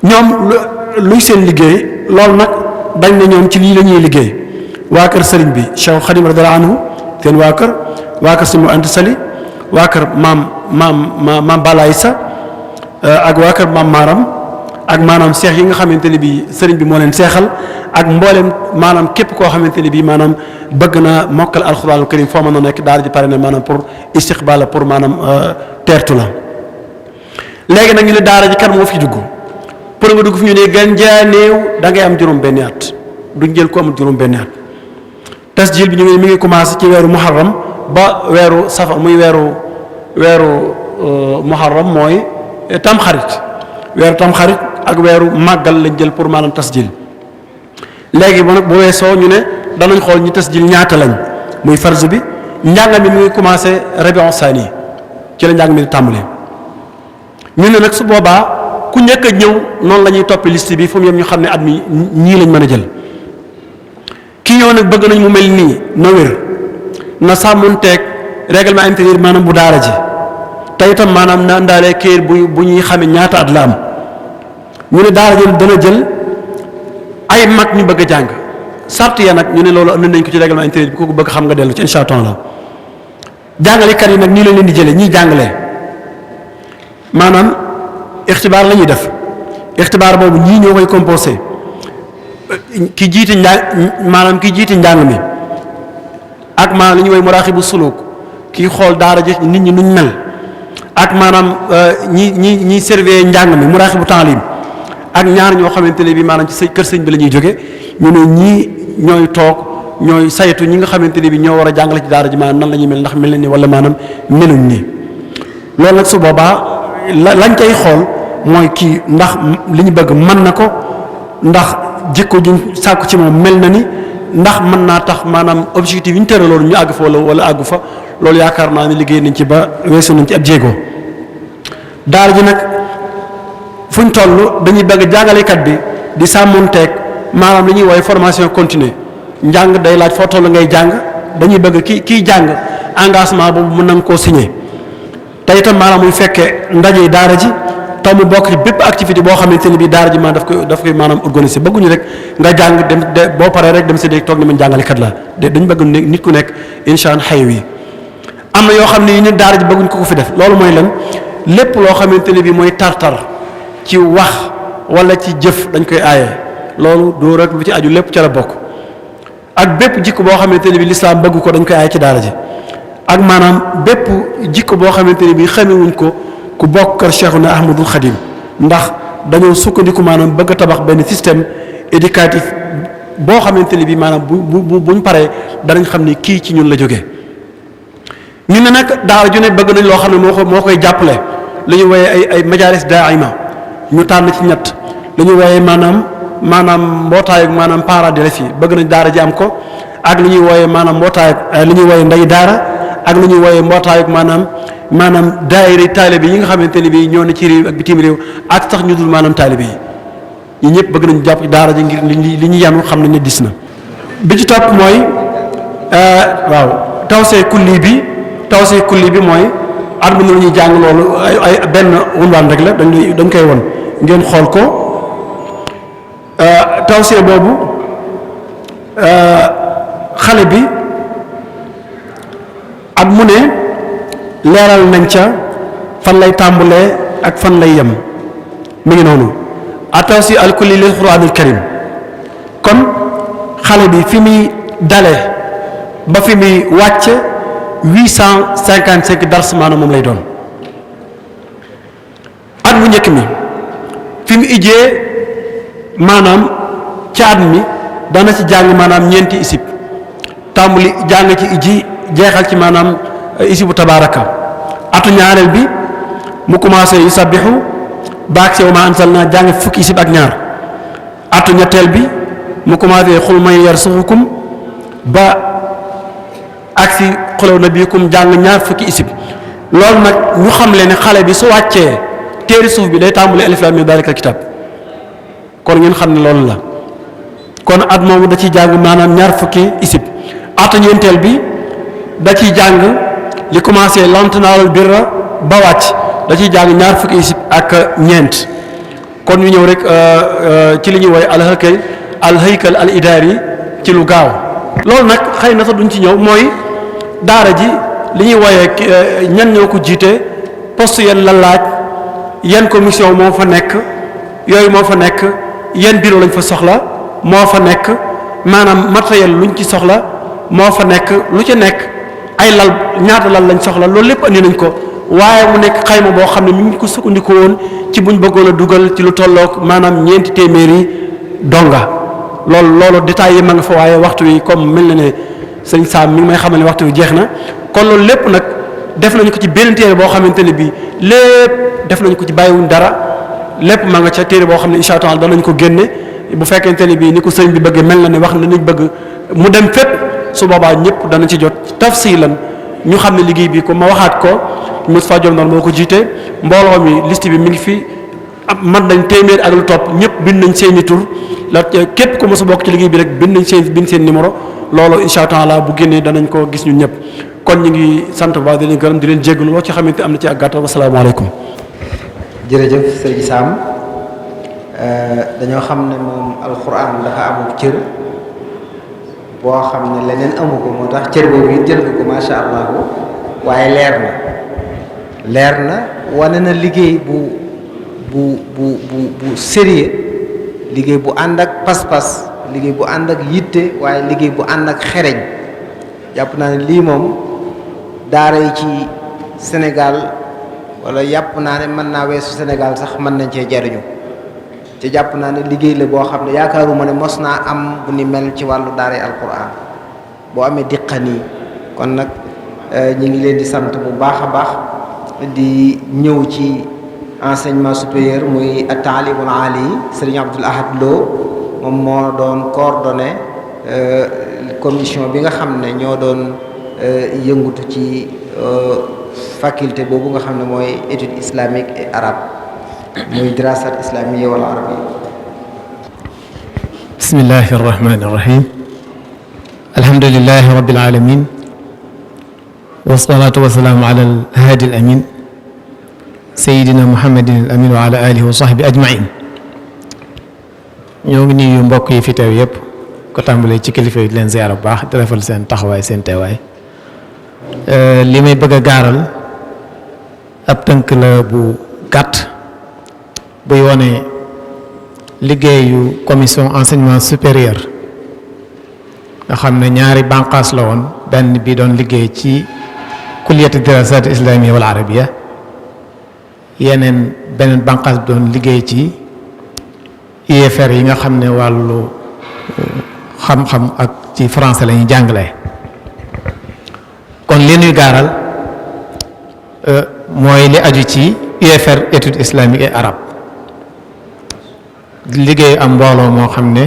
ñoom luy seen liggéey loolu nag dañ ne ñoom ci lii la ñuy liggéey waa kër sëriñ bi Cheikh Khadim radiyallahu anhu seen waa kër Sëriñ Anta Sali waa kër maam Balaay Sa ak waa kër maam Maram ak maanaam seex yi nga xamante ne bii sëriñ bi moo leen seexal ak mboolem maanaam képp koo xamante ne bii maanaam bëgg na mokkal alxuraanul karim foo mën a nekk daara ji pare na maanaam pour istiqbaal la pour maanaam teertu la. léegi nag ñu ne daara ji kan moo fi dugg pour nga dugg fi ñu ne gën jaa néew da ngay am juróom-benni at duñ jël ko amul juróom-benni at tasjil bi ñu ngi mi ngi commencé ci weeru muharram ba weeru safar muy weeru muharram mooy tamxarit weeru tamxarit ak weeru màggal lañ jël pour maanaam tasjil léegi ba nag bu weesoo ñu ne danañ xool ñi tasjil ñaata lañ muy farz bi njàng mi mu ngi commencé rabiul saani ci la njàng mi di tàmbalee ñu ne nag su boobaa ku njëkk a ñëw noonu la ñuy toppi liste bi fu mu yem ñu xam ne at mi ñii lañ mën a jël ki ñëw nag bëgg nañ mu mel nii na wér na sàmmonteeg règlement intérieur maanaam bu daara ji te itam maanaam na ndaalee kayit bu ñuy xamee ñaata at la am ñu ne daara ji dana jël ay mag ñu bëgg a jàng sart ya nag ñu ne loolu am nañ ko ci règlement intérieur bi kooku bëgg xam nga dellu ci incha allah jàngalekat yi nag nii la leen di jëlee ñiy jàngalee maanaam ixtibaar la ñuy def ixtibaar boobu ñii ñoo koy composé ki jiite njàng mi ak maanaam li ñuy woy muraaqibu suluk kii xool daara ji nit ñi nuñ mel ak maanaam ñi surveiller njàng mi muraaqibu taalim ak ñaar ñoo xamante ne bi maanaam ci kër sëñ bi la ñuy jóge ñu ne ñii ñooy toog ñooy saytu ñi nga xamante ne bi ñoo war a jàngale ci daara ji maanaam nan la ñuy mel ndax mel na ni wala maanaam meluñ nii loolu nag su boobaa lañ cay xool mooy kii ndax li ñu bëgg mën na ko ndax jikko ji sàkku ci moom mel na ni ndax mën naa tax maanaam objectif yi ñu tere loolu ñu àgg fa wala àggu fa loolu yaakaar naa ne liggéey nañ ci ba weesu nañ ci ab jéego daara ji nag fuñ toll dañuy bëgg jàngalekat bi di sàmmonteeg maanaam li ñuy woowee formation continue njàng day laaj foo toll ngay jàng dañuy bëgg kiy jàng engagement boobu mën nañ koo signé te itam maanaam muy fekkee ndaje daara ji te mu bokk ci bépp activité boo xamante ne bii daara ji maanaam daf koy maanaam organiser bëgguñu rek nga jàng dem boo paree rek dem si dégg toog ni man jàngalekat la dañu bëgg nit ku nekk incha allah xëy wi am na yoo xam ne ñun daara ji bëgguñ ko fi def loolu mooy lan lépp loo xamante ne bii mooy tartar ci wax wala ci jëf dañ koy aaye loolu doo rek lu ci aju lépp ca la bokk ak bépp jikko boo xamante ne bii lislaam bëgg ko dañ koy aaye ci daara ji ak maanaam bépp jikko boo xamante ne bii xamewuñ ko ku bokk kër Cheikhuna Ahmadul Khadim ndax dañoo sukkandiku maanaam bëgg a tabax benn système éducatif boo xamante ne bii maanaam buñ paree danañ xam ni kii ci ñun la jógee ñu ne nag daara ju ne bëgg nañ loo xam ne moo koy jàppale lu ñu wooyee ay majalis daaima ñu tànn ci ñett lu ñu wooyee maanaam mbootaayu maanaam parents d'élèves yi bëgg nañ daara ji am ko ak lu ñuy wooyee maanaam mbootaayu lu ñuy wooyee ndey daara ak lu ñuy wooyee mbootaayu maanaam daayira taalibe yi nga xamante ne bii ñoo ne ci réew ak bitim réew ak sax ñu dul maanaam taalibe yi ñi ñëpp bëgg nañu jàpp daara ji ngir li ñu yanu xam nañ ne dis na bi ci topp mooy waaw tawsee kulli bi mooy at mu ne la ñuy jàng loolu ay benn wunwaan rek la dañ koy won ngeen xool ko tawsee boobu xale bi at mu ne leeral nañ ca fan lay tàmbalee ak fan lay yem mi ngi noonu atawsi alkulli lil quraanil karim kon xale bi fi muy dale ba fi muy wàcc 855 dars maanaam moom lay doon at mu njëkk mi fi mu ijjee maanaam ci at mi dana ci jàng maanaam ñeenti isib tàmbali jàng ci ijji jeexal ci maanaam isibu tabaraka atu ñaareel bi mu commencé yu sabbixu baag si wa ma anzalna jàng fukki isib ak ñaar atu ñetteel bi mu commencé xul may yarsuxukum ba ak si xulaw nabiikum jàng ñaar fukki isib loolu nag ñu xam leen ne xale bi su wàccee téeri suuf bi day tàmbali alif laam miim daalikal kitaab kon ngeen xam ne loolu la kon at moomu da ciy jàng maanaam ñaar fukki isib atu ñeenteel bi da ciy jàng li commencé lan tanaalul birra ba wàcc da ciy jàng ñaar fukki isib ak ñeent kon ñu ñëw rek ci li ñuy woy alhaykal al idaari ci lu gaaw loolu nag xëy na sax duñ ci ñëw mooy daara ji li ñuy woyee ñan ñoo ko jiite poste yan la laaj yan commission moo fa nekk yooyu moo fa nekk yan bureau lañ fa soxla moo fa nekk maanaam matériel luñ ci soxla moo fa nekk lu ca nekk ay lal ñaata lal lañ soxla loolu lépp andi nañ ko waaye mu nekk xayma boo xam ne mi ngi ko sukkandiku woon ci buñ bëggoon a dugal ci lu tolloog maanaam 4 téeméeri donga loolu détails yi ma nga fa waaye waxtu wi comme mel na ne sëñ Saam mi ngi may xamal ne waxtu wi jeex na kon loolu lépp nag def nañu ko ci benn téere boo xamante ne bii lépp def nañu ko ci bàyyiwuñ dara lépp ma nga ca téere boo xam ne incha allah danañ ko génne bu fekkente ne bii ni ko sëñ bi bëggee mel na ne wax na nañ bëgg mu dem fépp su boobaa ñëpp danañ ci jot tafsilan ñu xam ne liggéey bi ko ma waxaat ko Moustapha Diop noonu moo ko jiite mbooloo mi liste bi mi ngi fi man nañ téeméer ak lu topp ñëpp bind nañ seeni tur la képp ku mos a bokk ci liggéey bi rek bind seen numéro loolu incha allah bu génnee danañ ko gis ñun ñëpp kon ñu ngi sant bu baax di leen gërëm di leen jégalu loo ci xamante am na ci ak gàttal wasalaamaaleykum. jërëjëf sëriñ Sam dañoo xam ne moom alxuraan dafa amul cër boo xam ne leneen amu ko moo tax cër boobu it jël nga ko macha allah waaye leer na wane na liggéey bu sérieux liggéey bu ànd ak pas-pas liggéey bu ànd ak yitte waaye liggéey bu ànd ak xereñ jàpp naa ne lii moom daara yi ci Sénégal wala yàpp naa ne mën naa weesu Sénégal sax mën nañ cee jariñu ci jàpp naa ne liggéey la boo xam ne yaakaaruma ne mos naa am bu ni mel ci wàllu daaray alquran boo amee diqani kon nag ñu ngi leen di sant bu baax a baax di ñëw ci enseignement supérieur muy at-taalimul aali Serigne Abdoul Ahad Lo moom moo doon coordonné commission bi nga xam ne ñoo doon yëngutu ci faculté boobu nga xam ne mooy étude islamique et arabe muy dirasat islamiyya wal arabiyya. bismillahi arrahmani irrahim alhamdulilahi rabbil alamin wasalaatu wasalaamu ala alhaadi al amin sayidina muhammadin al amin wa ala alihi wa sahbi ajmain ñoo ngi nuyu mbokk yi fi teew yëpp ko tàmbalee ci kilifa yi di leen ziyaara bu baax di rafetlu seen taxawaay seen teewaay li may bëgg a gaaral ab tënk la bu gàtt buy wone liggéeyu commission enseignement supérieur nga xam ne ñaari bànqaas la woon benn bi doon liggéey ci kulliyatu dirasat islamiyya wal arabiyya beneen bànqaas bi doon liggéey ci UFR yi nga xam ne wàllu xam-xam ak ci français la ñuy jàngale kon li ñuy gaaral mooy li aju ci UFR étude islamique et arabe liggéey am mbooloo moo xam ne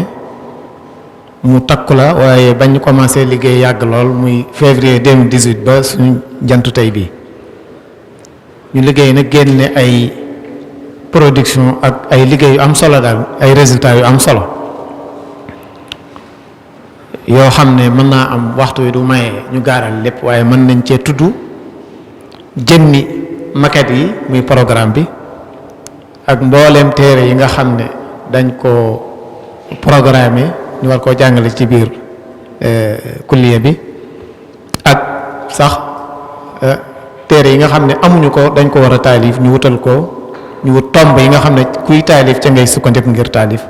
mu takku la waaye bañ commencé liggéey yàgg lool muy février 2018 ba suñu jantu tey bi ñu liggéey nag génne ay production ak ay liggéey yu am solo daal ay résultats yu am solo yoo xam ne mën naa am waxtu wi du maye ñu gaaral lépp waaye mën nañ cee tudd jëmmi maquette yi muy programme bi ak mbooleem téere yi nga xam ne dañ ko programmé ñu war koo jàngale ci biir kulliya bi ak sax téere yi nga xam ne amuñu ko dañ ko war a taalif ñu wutal ko ñu wut tomb yi nga xam ne kuy taalif ca ngay sukkandiku ngir taalif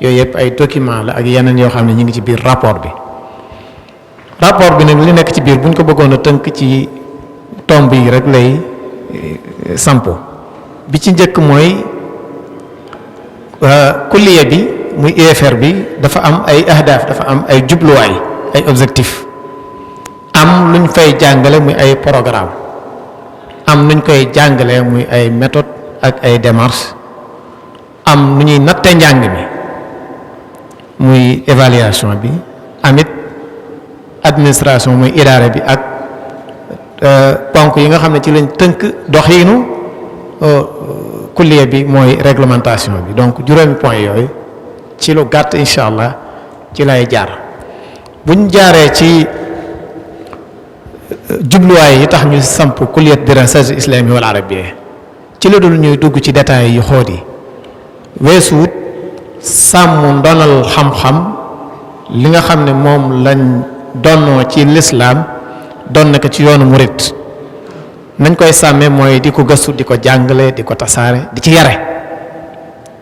yooyu yëpp ay document la ak yeneen yoo xam ne ñu ngi ci biir rapport bi nag li nekk ci biir buñ ko bëggoon a tënk ci tomb yi rek lay sampo bi ci njëkk mooy kulliya bi muy UFR bi dafa am ay ahdaaf dafa am ay jubluwaay ay objectif am luñ fay jàngale muy ay programme am nuñ koy jàngale muy ay méthode ak ay démarche am nu ñuy natte njàng mi muy évaluation bi amit administration muy idaara bi ak ponk yi nga xam ne ci lañ tënk doxiinu kulliya bi mooy réglementation bi donc juróomi point yooyu ci lu gàtt incha allah ci lay jaar buñ jaaree ci jubluwaay yi tax ñu samp kulliyat dirasat islamiyya wal arabiyya ci la dul ñuy dugg ci détails yi xóot yi weesuwut sàmm ndonal xam-xam li nga xam ne moom lañ donnoo ci lislaam doon na ko ci yoonu murit nañ koy sàmmee mooy di ko gëstu di ko jàngale di ko tasaare di ci yare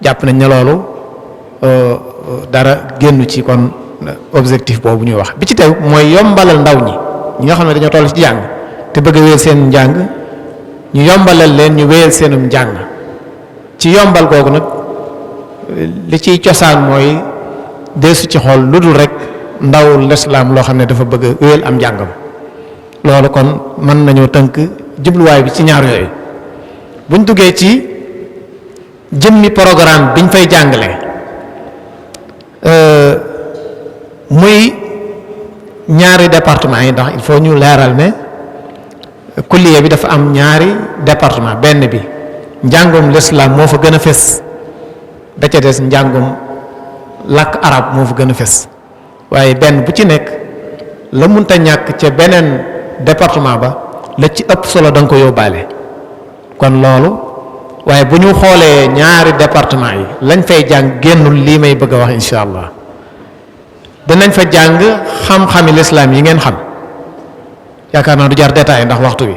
jàpp nañ ne loolu dara génn ci kon objectif boobu ñuy wax bi ci tew mooy yombalal ndaw ñi nga xam ne dañoo toll ci jàng te bëgg a wéyal seen njàng ñu yombalal leen ñu wéyal seenum njàng ci yombal googu nag li ciy cosaan mooy deesu ci xool lu dul rek ndaw lislaam loo xam ne dafa bëgg a wéyal am njàngam loolu kon mën nañoo tënk jubluwaay bi ci ñaar yooyu buñ duggee ci jëmmi programme biñ fay jàngale muy ñaari département yi ndax il faut ñu leeral ne kulliya bi dafa am ñaari département benn bi njàngum lislaam moo fa gën a fes ba ca des njàngum làkk arab moo fa gën a fes waaye benn bu ci nekk la munta ñàkk ca beneen département ba la ci ëpp solo da nga ko yóbbaale kon loolu waaye bu ñu xoolee ñaari département yi lañ fay jàng génnul lii may bëgg a wax incha allah danañ fa jàng xam-xami lislaam yi ngeen xam yaakaar naa du jar détail ndax waxtu wi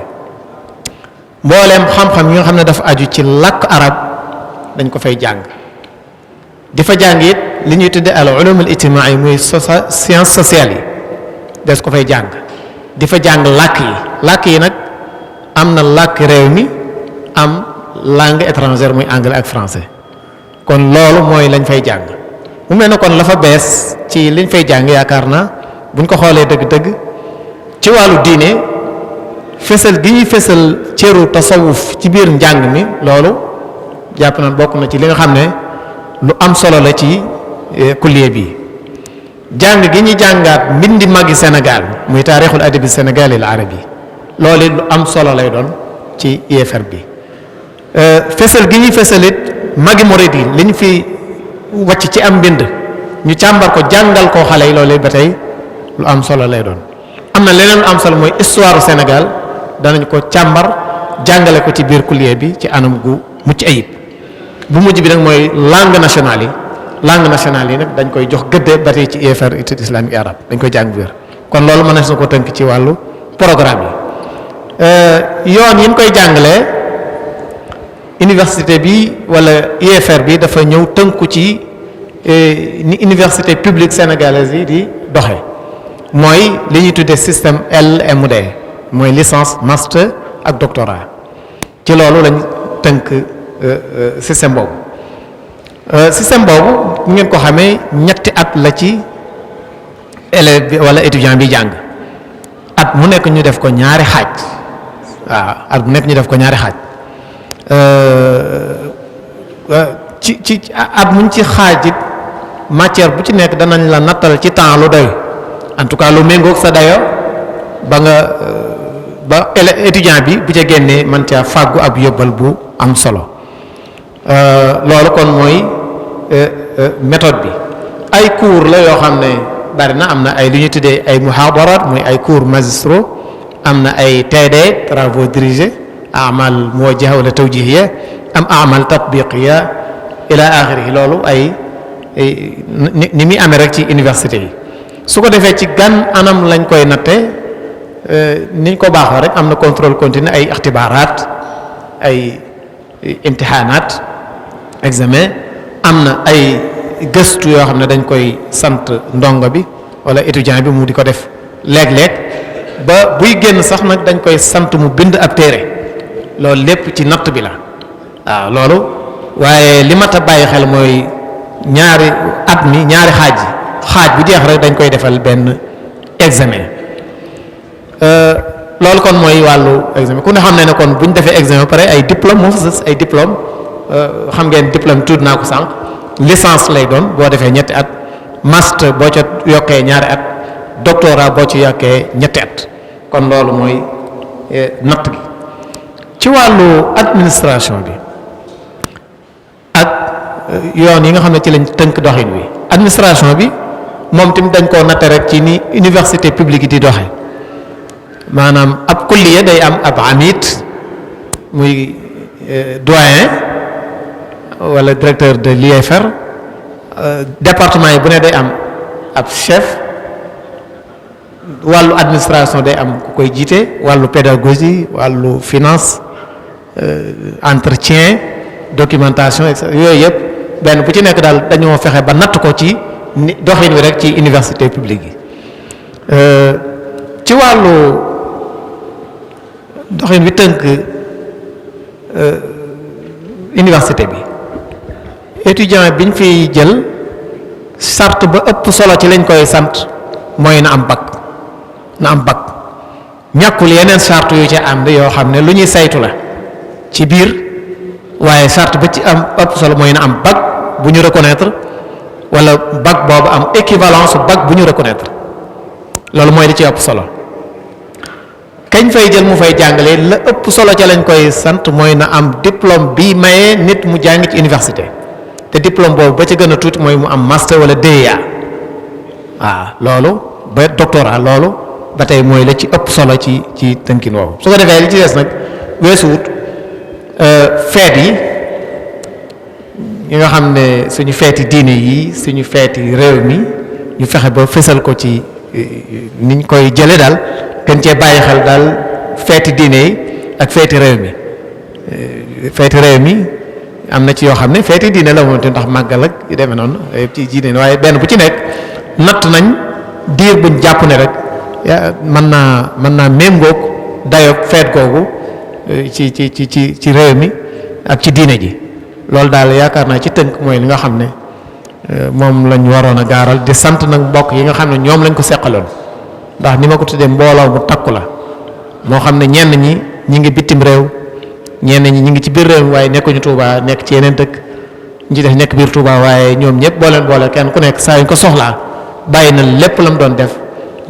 mbooleem xam-xam yi nga xam ne dafa aju ci làkk arab dañ ko fay jàng di fa jàng it li ñuy tudde al ulum al ijtimaai muy science sociale yi des ko fay jàng di fa jàng làkk yi nag am na làkk réew mi am langue étrangère muy anglais ak français kon loolu mooy lañ fay jàng mu mel ne kon la fa bees ci liñ fay jàng yaakaar naa buñ ko xoolee dëgg-dëgg ci wàllu diine fésal gi ñuy fésal cëru tasawuf ci biir njàng mi loolu jàpp na bokk na ci li nga xam ne lu am solo la ci kulliye bi jàng gi ñuy jàngaat mbindi magi Sénégal muy taarixul adabi sénégal al arabi loolu it lu am solo lay doon ci IEFR bi fésal gi ñuy fésalit magi murid yi li ñu fi wàcc ci am mbind ñu càmbar ko jàngal koo xale yi loolu ba tey lu am solo lay doon am na leneen lu am solo mooy histoire Sénégal danañ ko càmbar jàngale ko ci biir kulliye bi ci anam gu mucc ayib bu mujj bi nag mooy langue nationale yi nag dañ koy jox gëddee ba tey ci IEFR étude islamique et arabe dañ koy jàng biir kon loolu mën na ko tënk ci wàllu programme yi yoon yi ñu koy jàngalee université bi wala IEFR bi dafa ñëw tënku ci ni université publique sénégalaise yi di doxe mooy li ñuy tuddee système LMD mooy licence master ak doctorat ci loolu lañ tënk système boobu ngeen ko xamee ñetti at la ci élève bi wala étudiant bi jàng at mu nekk ñu def ko ñaari xaaj waaw at mu nekk ñu def ko ñaari xaaj ci at muñ ci xaaj it matière bu ci nekk danañ la nattal ci temps lu doy en tout cas lu méngoog sa dayo ba étudiant bi bu ca génnee man caa fàggu ab yóbbal bu am solo loolu kon mooy méthode bi ay cours la yoo xam ne bari na am na ay li ñu tuddee ay muhadarat muy ay cours magistraux am na ay TD travaux dirigés amal muwajjaha wala tawjihiya am amal tatbiqiya ila axiri loolu ay ni muy amee rek ci université yi su ko defee ci gan anam lañ koy natte niñ ko baaxoo rek am na contrôle continu ay ixtibaaraat ay imtixaanaat examen am na ay gëstu yoo xam ne dañ koy sant ndongo bi wala étudiant bi mu di ko def léeg-léeg ba buy génn sax nag dañ koy sant mu bind ab téere loolu lépp ci natt bi la waaw loolu waaye li mat a bàyyi xel mooy ñaari at mi ñaari xaaj bu jeex rek dañ koy defal benn examen loolu kon mooy wàllu examen ku ne xam ne kon bu ñu defee examen ba pare ay diplôme moo fa sës ay diplôme xam ngeen diplôme tudd naa ko sànq licence lay doon boo defee ñetti at master boo ca yokkee ñaari at doctorat boo ci yokkee ñetti at kon loolu mooy natt gi ci wàllu administration bi ak yoon yi nga xam ne ci lañ tënk doxin wi administration bi moom tamit dañ koo natte rek ci ni université publique yi di doxe maanaam ab kulliya day am ab amit muy doyen wala directeur de l'IEFR département yi bu ne day am ab chef wàllu administration day am ku koy jiite wàllu pédagogie wàllu finance entretien documentation et cetera yooyu yëpp benn bu ci nekk daal dañoo fexe ba natt ko ci doxin wi rek ci université publique yi ci wàllu doxin wi tënk université bi étudiant biñ fiy jël sart ba ëpp solo ci lañ koy sant mooy na am bac ñàkkul yeneen sart yu ci ànd yoo xam ne lu ñuy saytu la ci biir waaye sart ba ci am ëpp solo mooy na am bac bu ñu reconnaître wala bac boobu am équivalence bac bu ñu reconnaître loolu mooy li ci ëpp solo kañ fay jël mu fay jàngale la ëpp solo ca lañ koy sant mooy na am diplôme bi mayee nit mu jàng ci université te diplôme boobu ba ca gën a tuuti mooy mu am master wala DEA waaw loolu ba doctorat loolu ba tey mooy la ci ëpp solo ci tënkin woowu su ko defee li ci des nag weesuwut feet yi nga xam ne suñu feeti diine yi suñu feeti réew mi ñu fexe ba fësal ko ci niñ koy jële daal gën cee bàyyi xel daal feeti diine yi ak feeti réew mi am na ci yoo xam ne feeti diine la moom te ndax màggal ak yu demee noonu ci diine waaye benn bu ci nekk natt nañ diir buñ jàpp ne rek mën naa méngoog dayoog feet googu ci réew mi ak ci diine ji. loolu daal yaakaar naa ci tënk mooy li nga xam ne moom lañ waroon a gaaral di sant nag mbokk yi nga xam ne ñoom lañ ko seqaloon ndax ni ma ko tuddee mbooloo bu takku la moo xam ne ñenn ñi ngi bitim réew ñenn ñi ngi ci biir réew mi waaye nekkuñu Touba nekk ci yeneen dëkk ñi ci def nekk biir Touba waaye ñoom ñëpp boo leen boole kenn ku nekk saa yu ko soxlaa bàyyi na lépp la mu doon def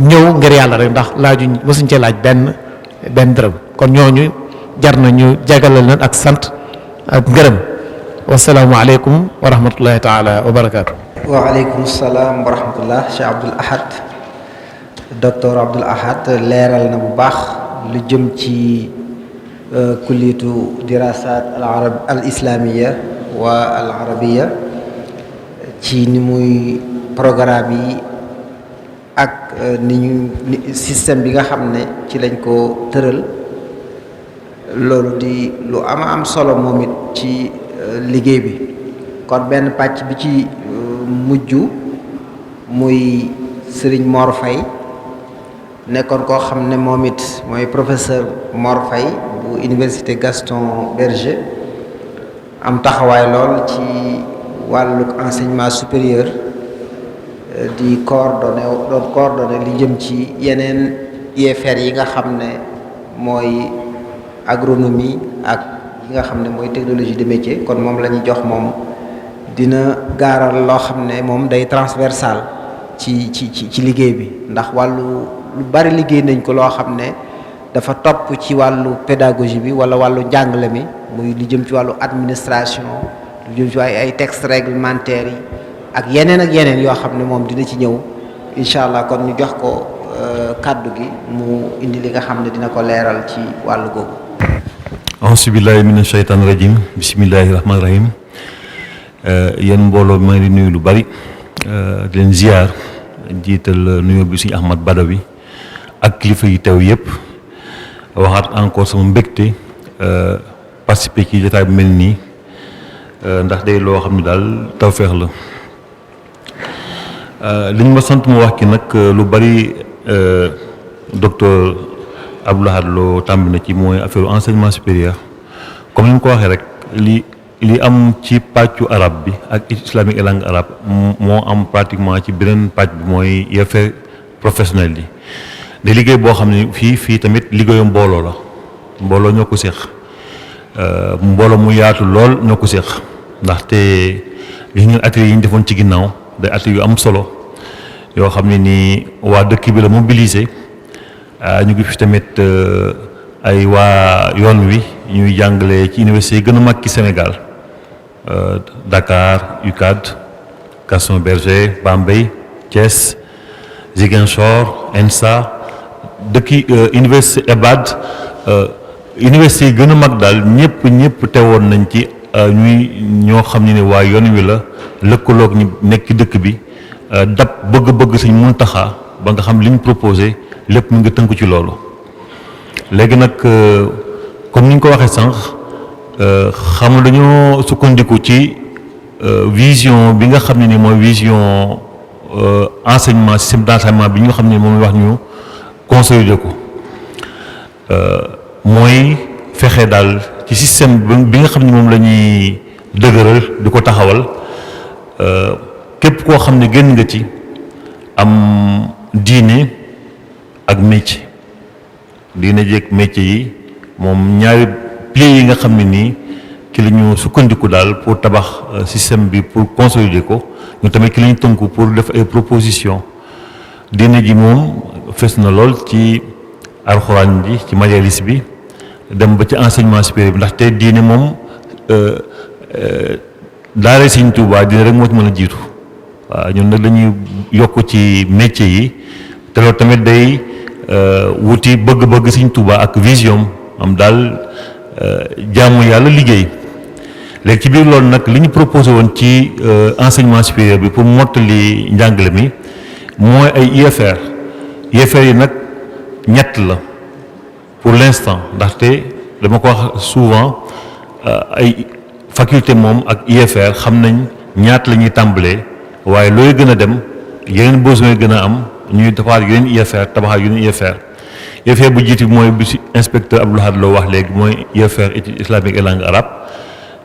ñëw ngir yàlla rek ndax laajuñ mësuñ cee laaj benn dërëm kon ñooñu jar na ñu jagalal leen ak sant ak ngërëm. wasalaamaaleykum wa rahmatullahi taala wa barakaatu. waaleykum salaam wa rahmatullah Cheikh Abdoul Ahad docteur Abdoul Ahad leeral na bu baax lu jëm ci kullitu dirasat al islamiya wa al arabiya ci ni muy programme yi ak système bi nga xam ne ci lañ ko tëral loolu di lu am solo moom it ci liggéey bi. kon benn pàcc bi ci mujj muy Serigne Mor Faye nekkoon koo xam ne moom it mooy professeur Mor Faye bu université Gaston Berger am taxawaay lool ci wàllu enseignement supérieur di coordonné li jëm ci yeneen IFR yi nga xam ne mooy agronomie ak yi nga xam ne mooy technologie de métier. kon moom la ñuy jox moom dina gaaral loo xam ne moom day transversal ci liggéey bi ndax wàllu lu bari liggéey nañ ko loo xam ne dafa topp ci wàllu pédagogie bi wala wàllu njàngale mi muy li jëm ci wàllu administration lu jëm ci ay textes réglementaires yi ak yeneen yoo xam ne moom dina ci ñëw incha allah. kon ñu jox ko kàddu gi mu indi li nga xam ne dina ko leeral ci wàllu googu. auzu billahi mina shaytaan rajim bismillahi rahmaani rahim. yéen mbooloo maa ngi di nuyu lu bari di leen ziar jiital nuyoo bi suñu Ahmad Badawi ak kilifa yi teew yëpp waxaat encore sama mbégte participer ci jotaay bu mel nii ndax day loo xam ne daal tawféex la li ñu ma sant mu wax ki nag lu bari docteur Abdoul Ahad Lo tàmbi na ci mooy affaire enseignement supérieur comme ni mu ko waxee rek li am ci pàccu arab bi ak islamique et langue arabe moo am pratiquement ci beneen pàcc bi mooy IFR professionnel yi de liggéey boo xam ne fii tamit liggéeyu mbooloo la mbooloo ñoo ko séq mbooloo mu yaatu lool ñoo ko séq ndaxte gis ngeen ateliers yi ñu defoon ci ginnaaw day ateliers yu am solo yoo xam ne nii waa dëkk bi la mobiliser ñu ngi fi tamit ay waa yoon wi ñuy jàngale ci université yi gën a mag ci Sénégal Dakar UCAD Gaston Berger Bambey Thiès Ziguinchor ENSA dëkki université EBAD université yi gën a mag daal ñëpp teewoon nañ ci ñoo xam ne waa yoon wi la lëkkaloog ñi nekk dëkk bi dab bëgg-bëgg Sëñ Muntaxa ba nga xam li ñu proposé lépp mu ngi tënku ci loolu. léegi nag comme ni ñu ko waxee sànq xam dañoo sukkandiku ci vision bi nga xam ne ni mooy vision enseignement système d'enseignement bi ñu xam ne moom wax ñu consolider ko mooy fexe daal ci système bi nga xam ne moom la ñuy dëgëral di ko taxawal képp koo xam ne génn nga ci am diine ak métier. dina jëkk métier yi moom ñaari piliers yi nga xam ne nii ci la ñu sukkandiku daal pour tabax système bi pour consolider ko ñu tamit ci la ñu tënku pour def ay proposition dina ji moom fes na lool ci alxuraan ji ci majalis bi dem ba ci enseignement supérieur bi ndaxte diine moom daara Sëñ Tuubaa diine rek moo ci mën a jiitu waaw ñun nag dañuy yokk ci métier yi te loolu tamit day wuti bëgg-bëgg Sëñ Tuubaa ak vision am daal jaamu yàlla liggéey léegi ci biir loolu nag li ñu proposé woon ci enseignement supérieur bi pour mottali njàngale mi mooy ay IFR yi nag ñett la pour l'instant ndaxte dama ko wax souvent ay faculté moom ak IFR xam nañ ñaat la ñuy tàmbalee waaye looy gën a dem yeneen besoin gën a am ñuy defaat yeneen IFR tabaxaat yeneen IFR. IFR bu jiitu mooy bi si inspecteur Abdou Lahad Lo wax léegi mooy IFR études islamiques et langue arabe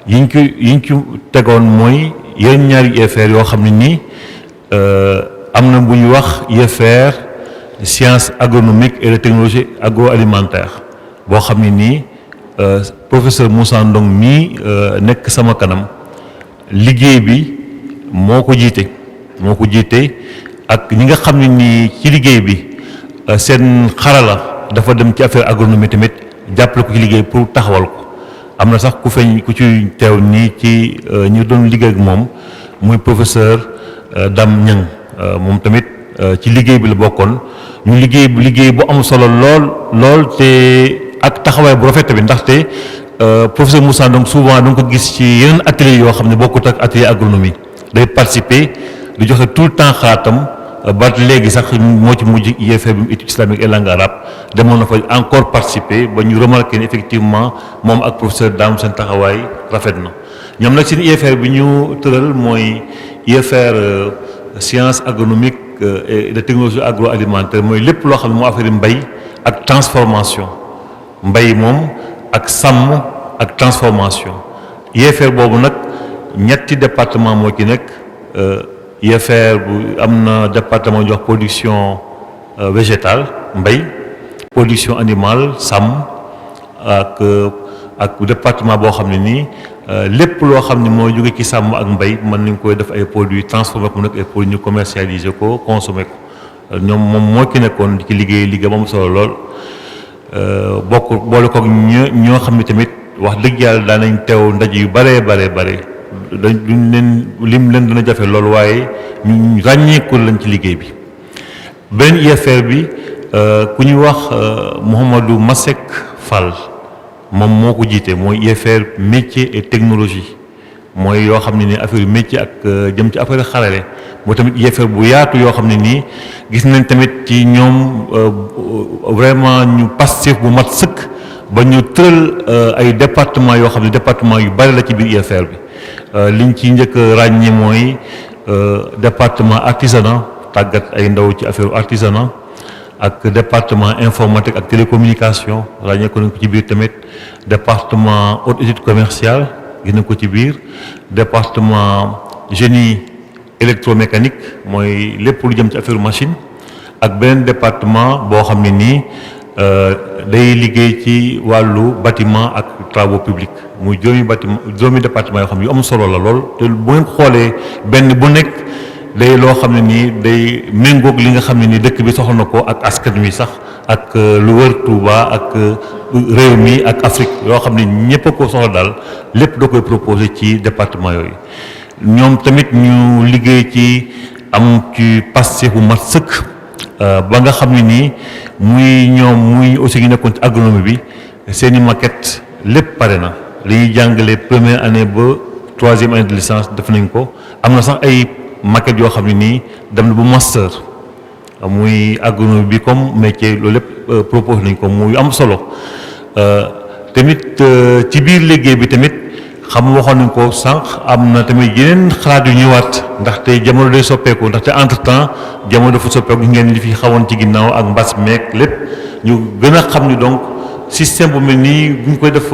yiñ ci tegoon mooy yeneen ñaari IFR yoo xam ne nii am na bu ñuy wax IFR sciences agronomiques et de technologie agroalimentaire boo xam ne nii professeur Moussa Ndong mii nekk sama kanam liggéey bi moo ko jiite ak ñi nga xam ne nii ci liggéey bi seen xarala dafa dem ci affaire agronomie tamit jàppale ko ci liggéey pour taxawal ko am na sax ku ci teew nii ci ñu doon liggéey ak moom muy professeur Dame Niang moom tamit ci liggéey bi la bokkoon ñu liggéey bu am solo lool te ak taxawaay bu rafet bi ndaxte professeur Moussa donc souvent da nga ko gis ci yeneen atelier yoo xam ne bokkut ak atelier agronomie day participer di joxe tout le temps xalaatam ba léegi sax moo ci mujj IFR bi études islamiques et langue arabe demoon na fa encore participer ba ñu remarqué ni effectivement moom ak professeur Dame seen taxawaay rafet na ñoom nag seen IFR bi ñu tëral mooy IFR sciences agronomiques et de technologie agroalimentaire mooy lépp loo xam ne moo affaire mbay ak transformation mbay moom ak sàmm ak transformation IFR boobu nag ñetti département moo ci nekk IFR bu am na département ñu wax production végétale mbay production animale sàmm ak département boo xam ne nii lépp loo xam ne moo jóge ci sàmm ak mbay mën nañ koy def ay produits transformé ko nag ay produits ñu commercialiser ko consommer ko moom moo ki nekkoon ci liggéey moom solo lool boole koog ñoo xam ne tamit wax dëgg yàlla daan nañ teew ndaje yu bare duñ leen leen dina jafe loolu waaye ñu ràññeeku lañ ci liggéey bi benn IFR bi ku ñuy wax Mouhamadou Masek Fall moom moo ko jiite mooy IFR métier et technologie mooy yoo xam ne nii affaire métier ak jëm ci affaire xarale moo tamit IFR bu yaatu yoo xam ne nii gis nañ tamit ci ñoom vraiment ñu passif bu mat sëkk ba ñu tëral ay département yoo xam ne département yu bari la ci biir IFR bi liñ ci njëkk ràññee mooy département artisanat tàggat ay ndaw ci affaire artisanat ak département informatique ak télécommunication ràññee ko nañ ko ci biir tamit département haute étude commerciale gis nañ ko ci biir département génie électromécanique mooy lépp lu jëm ci affaire machine ak beneen département boo xam ne nii day liggéey ci wàllu bâtiment ak travaux publics muy juróomi département yoo xam ne yu am solo la lool te bu ngeen xoolee benn bu nekk day loo xam ne nii day méngoog li nga xam ne nii dëkk bi soxla na ko ak askan wi sax ak lu wër Touba ak réew mi ak Afrique yoo xam ne ñëpp a ko soxla daal lépp da koy proposé ci département yooyu ñoom tamit ñu liggéey ci am ci passé bu mat sëkk ba nga xam ne nii muy aussi ñu nekkoon ci agronomie bi seeni maquette lépp pare na li ñuy jàngale première année ba troisième année de licence def nañ ko am na sax ay maquette yoo xam ne nii dem na bu master muy agronomie bi comme métier loolu lépp proposé nañ ko muy am solo tamit ci biir liggéey bi tamit xam waxoon nañ ko sànq am na tamit yeneen xalaat yu ñëwaat ndaxte jamono day soppeeku ndaxte entre temps jamono dafa soppeeku ngeen li fi xawoon ci ginnaaw ak mbas meek lépp ñu gën a xam ni donc système bu mel nii bu ñu koy def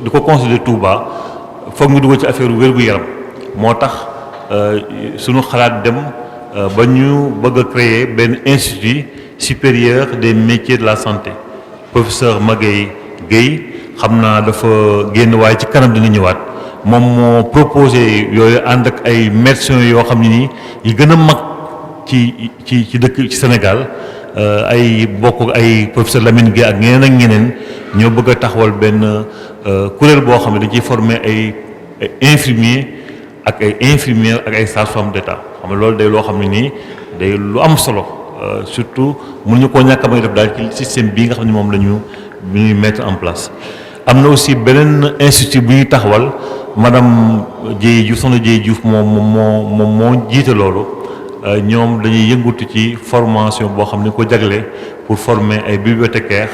di ko considérer Touba foog ñu dugal ci affaire wér-gu-yaram moo tax suñu xalaat dem ba ñu bëgg a créer benn institut supérieur des métiers de la santé professeur Maguette Guèye xam naa dafa génn waaye ci kanam dina ñëwaat moom moo proposé yooyu ànd ak ay médecins yoo xam ne nii yi gën a mag ci dëkk ci Sénégal ay bokk ay professeur Lamine Guèye ak ñeneen ñoo bëgg a taxawal benn kuréel boo xam ne dañ ciy former ay infirmiers ak ay infirmières ak ay sages-femmes d'État xam ne loolu day loo xam ne nii day lu am solo surtout mënuñu koo ñàkk a may def daal ci système bii nga xam ne moom la ñu mettre en place. am na aussi beneen institut bu ñuy taxawal madame Dieye Diouf soxna Dieye Diouf moom moo jiite loolu ñoom dañuy yëngatu ci formation boo xam ne ko jagle pour former ay bibliothécaires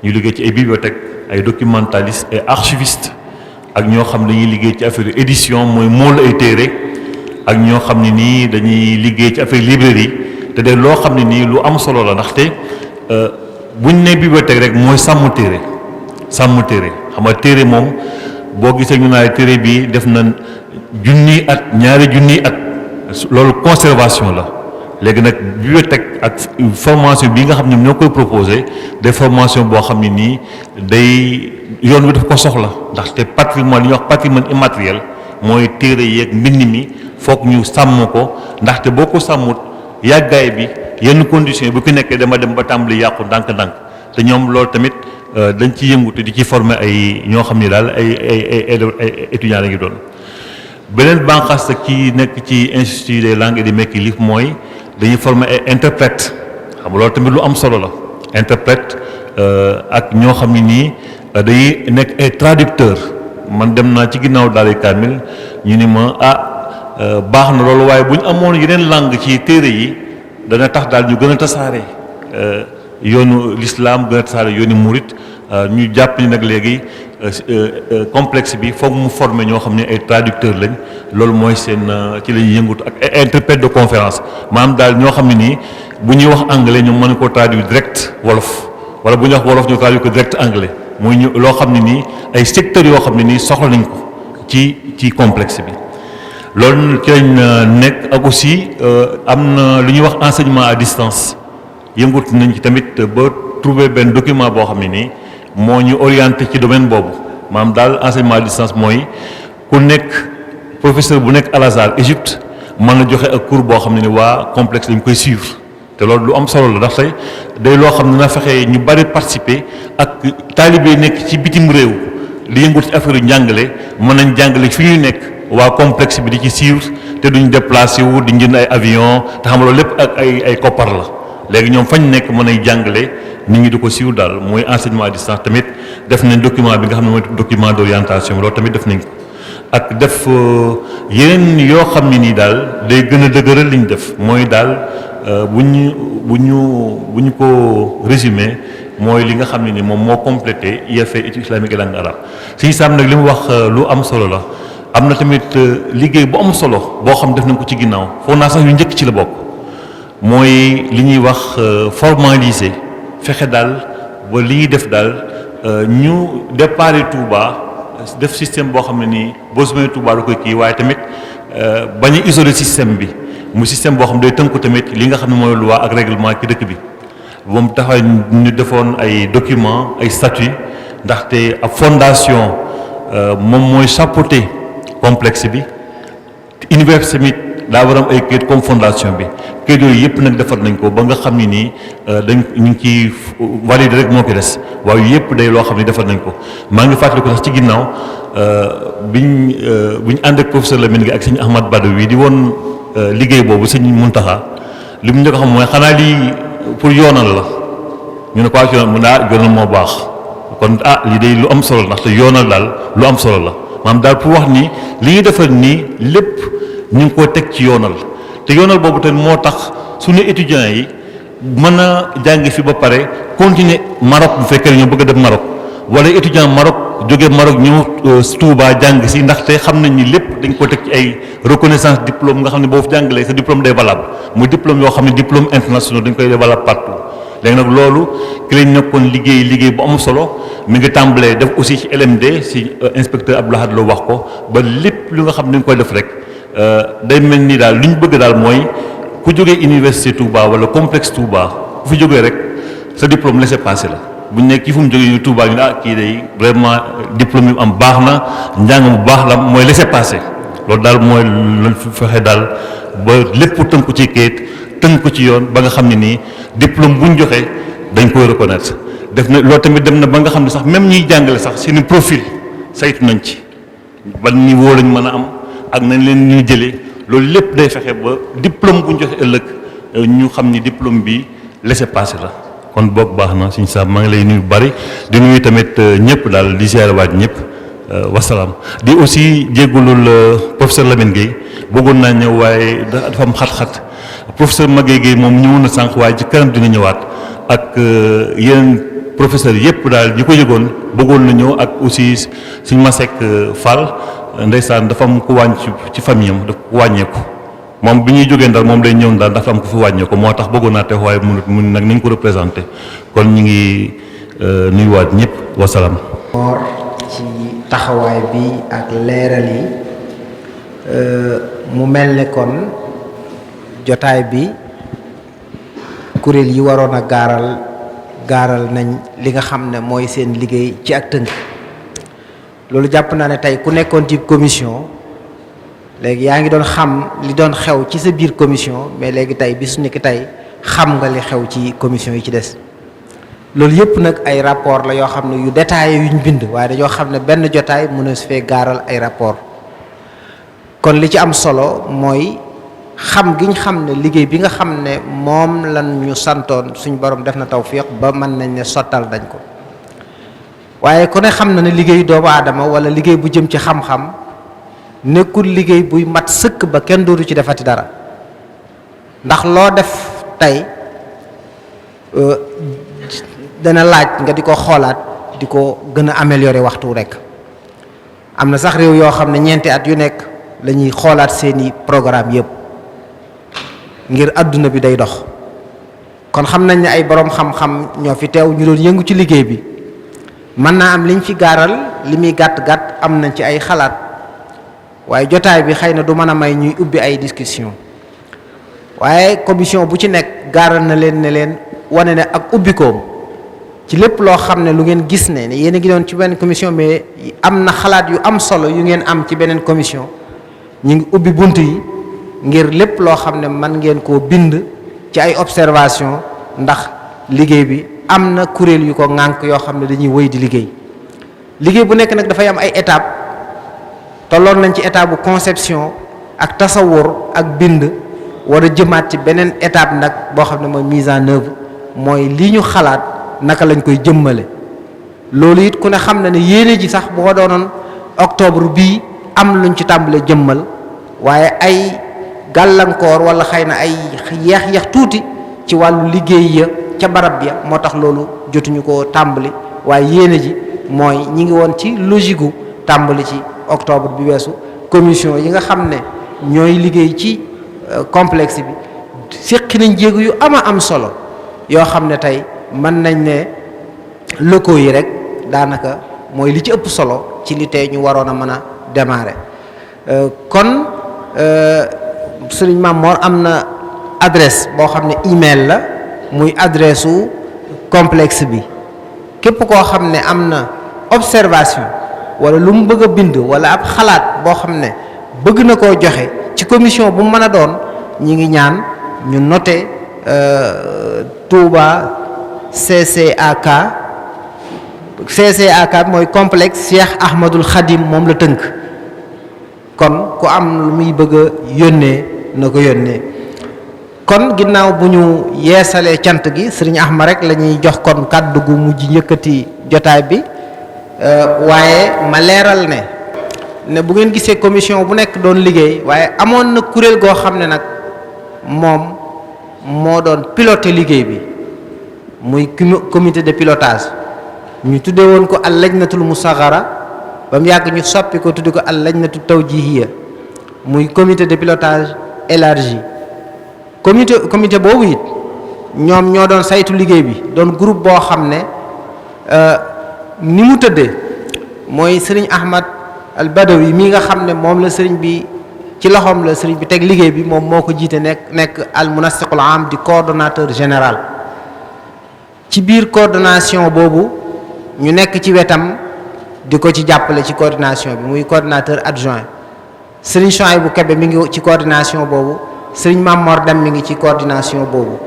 ñu liggéey ci ay bibliothèques ay documentalistes et archivistes ak ñoo xam ne dañuy liggéey ci affaire édition mooy mool ay téere ak ñoo xam ne nii dañuy liggéey ci affaire librairie te de loo xam ne nii lu am solo la ndaxte buñ ne bibliothèque rek mooy sàmm téere xam nga téere moom boo gisee ñu naa téere bi def na junniy at ñaari junniy at loolu conservation la léegi nag bibliothèque ak formation bi nga xam ne ñoo koy proposé des formation boo xam ne nii day yoon wi daf ko soxla ndaxte patrimoine li ñuy wax patrimoine immatériel mooy téere yeeg mbind mi foog ñu sàmm ko ndaxte boo ko sàmmut yàggaay bi yenn conditions yi bu ki nekkee dama dem ba tàmbali yàqu ndànk-ndànk te ñoom loolu tamit dañ ci yëngutu di ci former ay ñoo xam ni daal ay étudiants la ngi doon. beneen bànqaas ki nekk ci institut des langues et des métiers livre mooy dañuy former ay interprètes xam nga loolu tamit lu am solo la interprète ak ñoo xam ne nii dañuy nekk ay traducteurs man dem naa ci ginnaaw daal kaamil ñu ni ma baax na loolu waaye bu ñu amoon yeneen langue ci téere yi dana tax daal ñu gën a tasaare yoonu l'islam gën a tasaare yoonu murit ñu jàpp ni nag léegi complexe bi foog mu former ñoo xam ne ay traducteurs lañ loolu mooy seen ci la ñuy yëngutu ak interprète de conférence maanaam daal ñoo xam ne nii bu ñuy wax anglais ñu mën ko traduire direct wolof wala bu ñuy wax wolof ñu traduire ko direct anglais muy ñu loo xam ne nii ay secteurs yoo xam ne nii soxla nañ ko ci complexe bi. loolu ci lañ nekk ak aussi am na lu ñuy wax enseignement à distance yëngut nañ ci tamit ba trouver benn document boo xam ne nii moo ñu orienté ci domaine boobu maanaam daal enseignement à distance mooy ku nekk professeur bu nekk Al Azhar Égypte mën na joxe ak cours boo xam ne ni waa complexe dañ koy suivre te loolu lu am solo la ndax tey day loo xam ne na fexe ñu bari participer ak taalibe nekk ci bitim réew li yëngut ci affaire yu njàngale mën nañ jàngale fi ñuy nekk waa complexe bi di ci suivre te duñ déplacé wu di jënd ay avion te xam loolu lépp ak ay koppar la léegi ñoom fañ nekk mën ay jàngale nit ñi di ko suivre daal mooy enseignement à distance tamit def nañ document bi nga xam ne mooy document d'orientation loolu tamit def nañ ko ak def yeneen yoo xam ne nii daal day gën a dëgëral li ñu def mooy daal bu ñu ko résumé mooy li nga xam ne ni moom moo complété IFE études islamiques et langue arabe si Sam nag li mu wax lu am solo la am na tamit liggéey bu am solo boo xam def nañ ko ci ginnaaw foog naa sax yu njëkk ci la bokk mooy li ñuy wax formaliser fexe daal ba li ñuy def daal ñu déparé Touba def système boo xam ne nii boo sumee Touba da koy kii waaye tamit bañ a isoler système bi mu système boo xam ne day tënku tamit li nga xam ne mooy loi ak règlement ci dëkk bi moom taxaw ñu defoon ay documents ay statuts ndaxte ab fondation moom mooy chapeauter complexe bi université bi daa war am ay kayit comme fondation bi kayit yooyu yëpp nag defar nañ ko ba nga xam ne nii dañ ñu ngi ciy valider rek moo ko des waaye yëpp day loo xam ne defar nañ ko maa ngi fàttaliku sax ci ginnaaw biñ ànd ak professeur Lamine Gueye ak sëñ Ahmad Badawi di woon liggéey boobu sëñ Muntaxa li mu njëkk a xam mooy xanaa lii pour yoonal la ñu ne ko waa yoonal mu ne yoonal moo baax kon lii day lu am solo la ndaxte yoonal daal lu am solo la maanaam daal pour wax ni li ñuy defar nii lépp ñu ngi koo teg ci yoonal te yoonal boobu tamit moo tax suñu étudiants yi mën a jàng fi ba pare continuer Maroc bu fekkee ñu bëgg a dem Maroc wala étudiant Maroc jóge Maroc ñëw Touba jàng si ndaxte xam nañ ni lépp dañ ko teg ci ay reconnaissance diplôme nga xam ne boo fi jàngalee sa diplôme day valable muy diplôme yoo xam ne diplôme international dañ koy valable partout léegi nag loolu ki lañ nekkoon liggéey bu am solo mi ngi tàmbalee def aussi ci LMD si inspecteur Abdou Lahad Lo wax ko ba lépp lu nga xam ne dañ koy def rek day mel ni daal li ñu bëgg daal mooy ku jógee université Touba wala complexe Touba ku fi jógee rek sa diplôme laissez-passer la bu ñu nekk ci fu mu jógee ñu Touba ñu ne kii day vraiment diplôme yi am baax na njàng mu baax la mooy laissez-passer loolu daal mooy lu fexe daal ba lépp tënk ko ci kayit tënk ko ci yoon ba nga xam ne nii diplôme bu ñu joxee dañ koy reconnaître def na loolu tamit dem na ba nga xam ne sax même ñiy jàngale sax seeni profil saytu nañ ci ban niveau lañ mën a am ak nañ leen ñuy jëlee loolu lépp day fexe ba diplôme bu ñu joxe ëllëg ñu xam ni diplôme bi laissez-passer la kon boog baax na suñu saab maa ngi lay nuyu bari di nuyu tamit ñëpp daal di ziare waat ñëpp wasalaam di aussi jéggulul professeur Lamine Gueye bëggoon naa ñëw waaye dafa am xat-xat professeur Maguette Gueye moom ñëwoon na sànq waaye ci kanam dina ñëwaat ak yeneen professeur yëpp daal ñi ko yëgoon bëggoon na ñëw ak aussi suñu Masek Fall ndeysaan dafa am ku wàññi ci famille am dafa ko wàññeeku moom bi ñuy jógee Ndar moom day ñëw Ndar dafa am ko fi wàññee ko moo tax bëggoon naa te waaye mun nag nañ ko représenté kon ñu ngi nuyuwaat ñëpp wasalaam. Mor ci taxawaay bi ak leeral yi mu mel ne kon jotaay bi kuréel yi waroon a gaaral nañ li nga xam ne mooy seen liggéey ci ak tënk loolu jàpp naa ne tey ku nekkoon ci commission léegi yaa ngi doon xam li doon xew ci sa biir commission mais léegi tey bis ni ki tey xam nga li xew ci commission yi ci des loolu yëpp nag ay rapport la yoo xam ne yu détaillé yuñ bind waaye dañoo xam ne benn jotaay mën a su fee gaaral ay rapport kon li ci am solo mooy xam gi ñu xam ne liggéey bi nga xam ne moom lan ñu santoon suñ borom def na tawfiq ba mën nañ ne sottal dañ ko waaye ku ne xam na ne liggéey doomu aadama wala liggéey bu jëm ci xam-xam nekkul liggéey buy mat sëkk ba kenn dootu ci defati dara ndax loo def tey dana laaj nga di ko xoolaat di ko gën a améliorer waxtu rek am na sax réew yoo xam ne ñeenti at yu nekk la ñuy xoolaat seeni programme yëpp ngir àdduna bi day dox kon xam nañ ne ay boroom xam-xam ñoo fi teew ñu doon yëngu ci liggéey bi mën naa am liñ fi gaaral li muy gàtt-gàtt am nañ ci ay xalaat waaye jotaay bi xëy na du mën a may ñuy ubbi ay discussion waaye commission bu ci nekk gaaral na leen ne leen wane ne ak ubbikoom ci lépp loo xam ne lu ngeen gis ne yéen a ngi doon ci benn commission mais am na xalaat yu am solo yu ngeen am ci beneen commission ñu ngi ubbi bunt yi ngir lépp loo xam ne man ngeen koo bind ci ay observation ndax liggéey bi am na kuréel yu ko ŋànk yoo xam ne dañuy wéy di liggéey bu nekk nag dafay am ay étape tolloon nañ ci étape bu conception ak tasawur ak bind war a jëmaat ci beneen étape nag boo xam ne mooy mise en œuvre mooy li ñu xalaat naka lañ koy jëmmale loolu it ku ne xam na ne yéene ji sax boo doonoon octobre bii am luñ ci tàmbale jëmmal waaye ay gàllankoor wala xëy na ay yeex tuuti ci wàllu liggéey ya ca barab ya moo tax loolu jotuñu ko tàmbali waaye yéene ji mooy ñi ngi woon ci logique gu tàmbali ci octobre bi weesu commission yi nga xam ne ñooy liggéey ci complexe bi séqi nañ jéegu yu am solo yoo xam ne tey mën nañ ne locaux yi rek daanaka mooy li ci ëpp solo ci li tey ñu waroon a mën a démarrer kon sëriñ Mamor am na adresse boo xam ne email la muy adresse su complexe bi képp koo xam ne am na observation wala lu mu bëgg a bind wala ab xalaat boo xam ne bëgg na koo joxe ci commission bu mu mën a doon ñi ngi ñaan ñu noté Touba CCAK mooy complexe Cheikh Ahmadul Khadim moom la tënk kon ku am lu muy bëgg a yónnee na ko yónnee kon ginnaaw bu ñu yeesalee cant gi sëriñ Ahmad rek la ñuy jox kon kàddu gu mujj yëkkati jotaay bi waaye ma leeral ne bu ngeen gisee commission bu nekk doon liggéey waaye amoon na kuréel goo xam ne nag moom moo doon piloté liggéey bi muy comité de pilotage ñu tuddee woon ko al lajnatul musaghara ba mu yàgg ñu soppi ko tudde ko al lajnatu tawjihiya muy comité de pilotage élargi comité boobu it ñoom ñoo doon saytu liggéey bi doon groupe boo xam ne ni mu tëddee mooy sëriñ Ahmad al Badawi mii nga xam ne moom la sëriñ bi ci loxoom la sëriñ bi teg liggéey bi moom moo ko jiite nekk al munassiqul am di coordonnateur général ci biir coordination boobu ñu nekk ci wetam di ko ci jàppale ci coordination bi muy coordinateur adjoint sëriñ Chouaïbou Kébé mi ngi ci coordination boobu sëriñ Mamor Dem mi ngi ci coordination boobu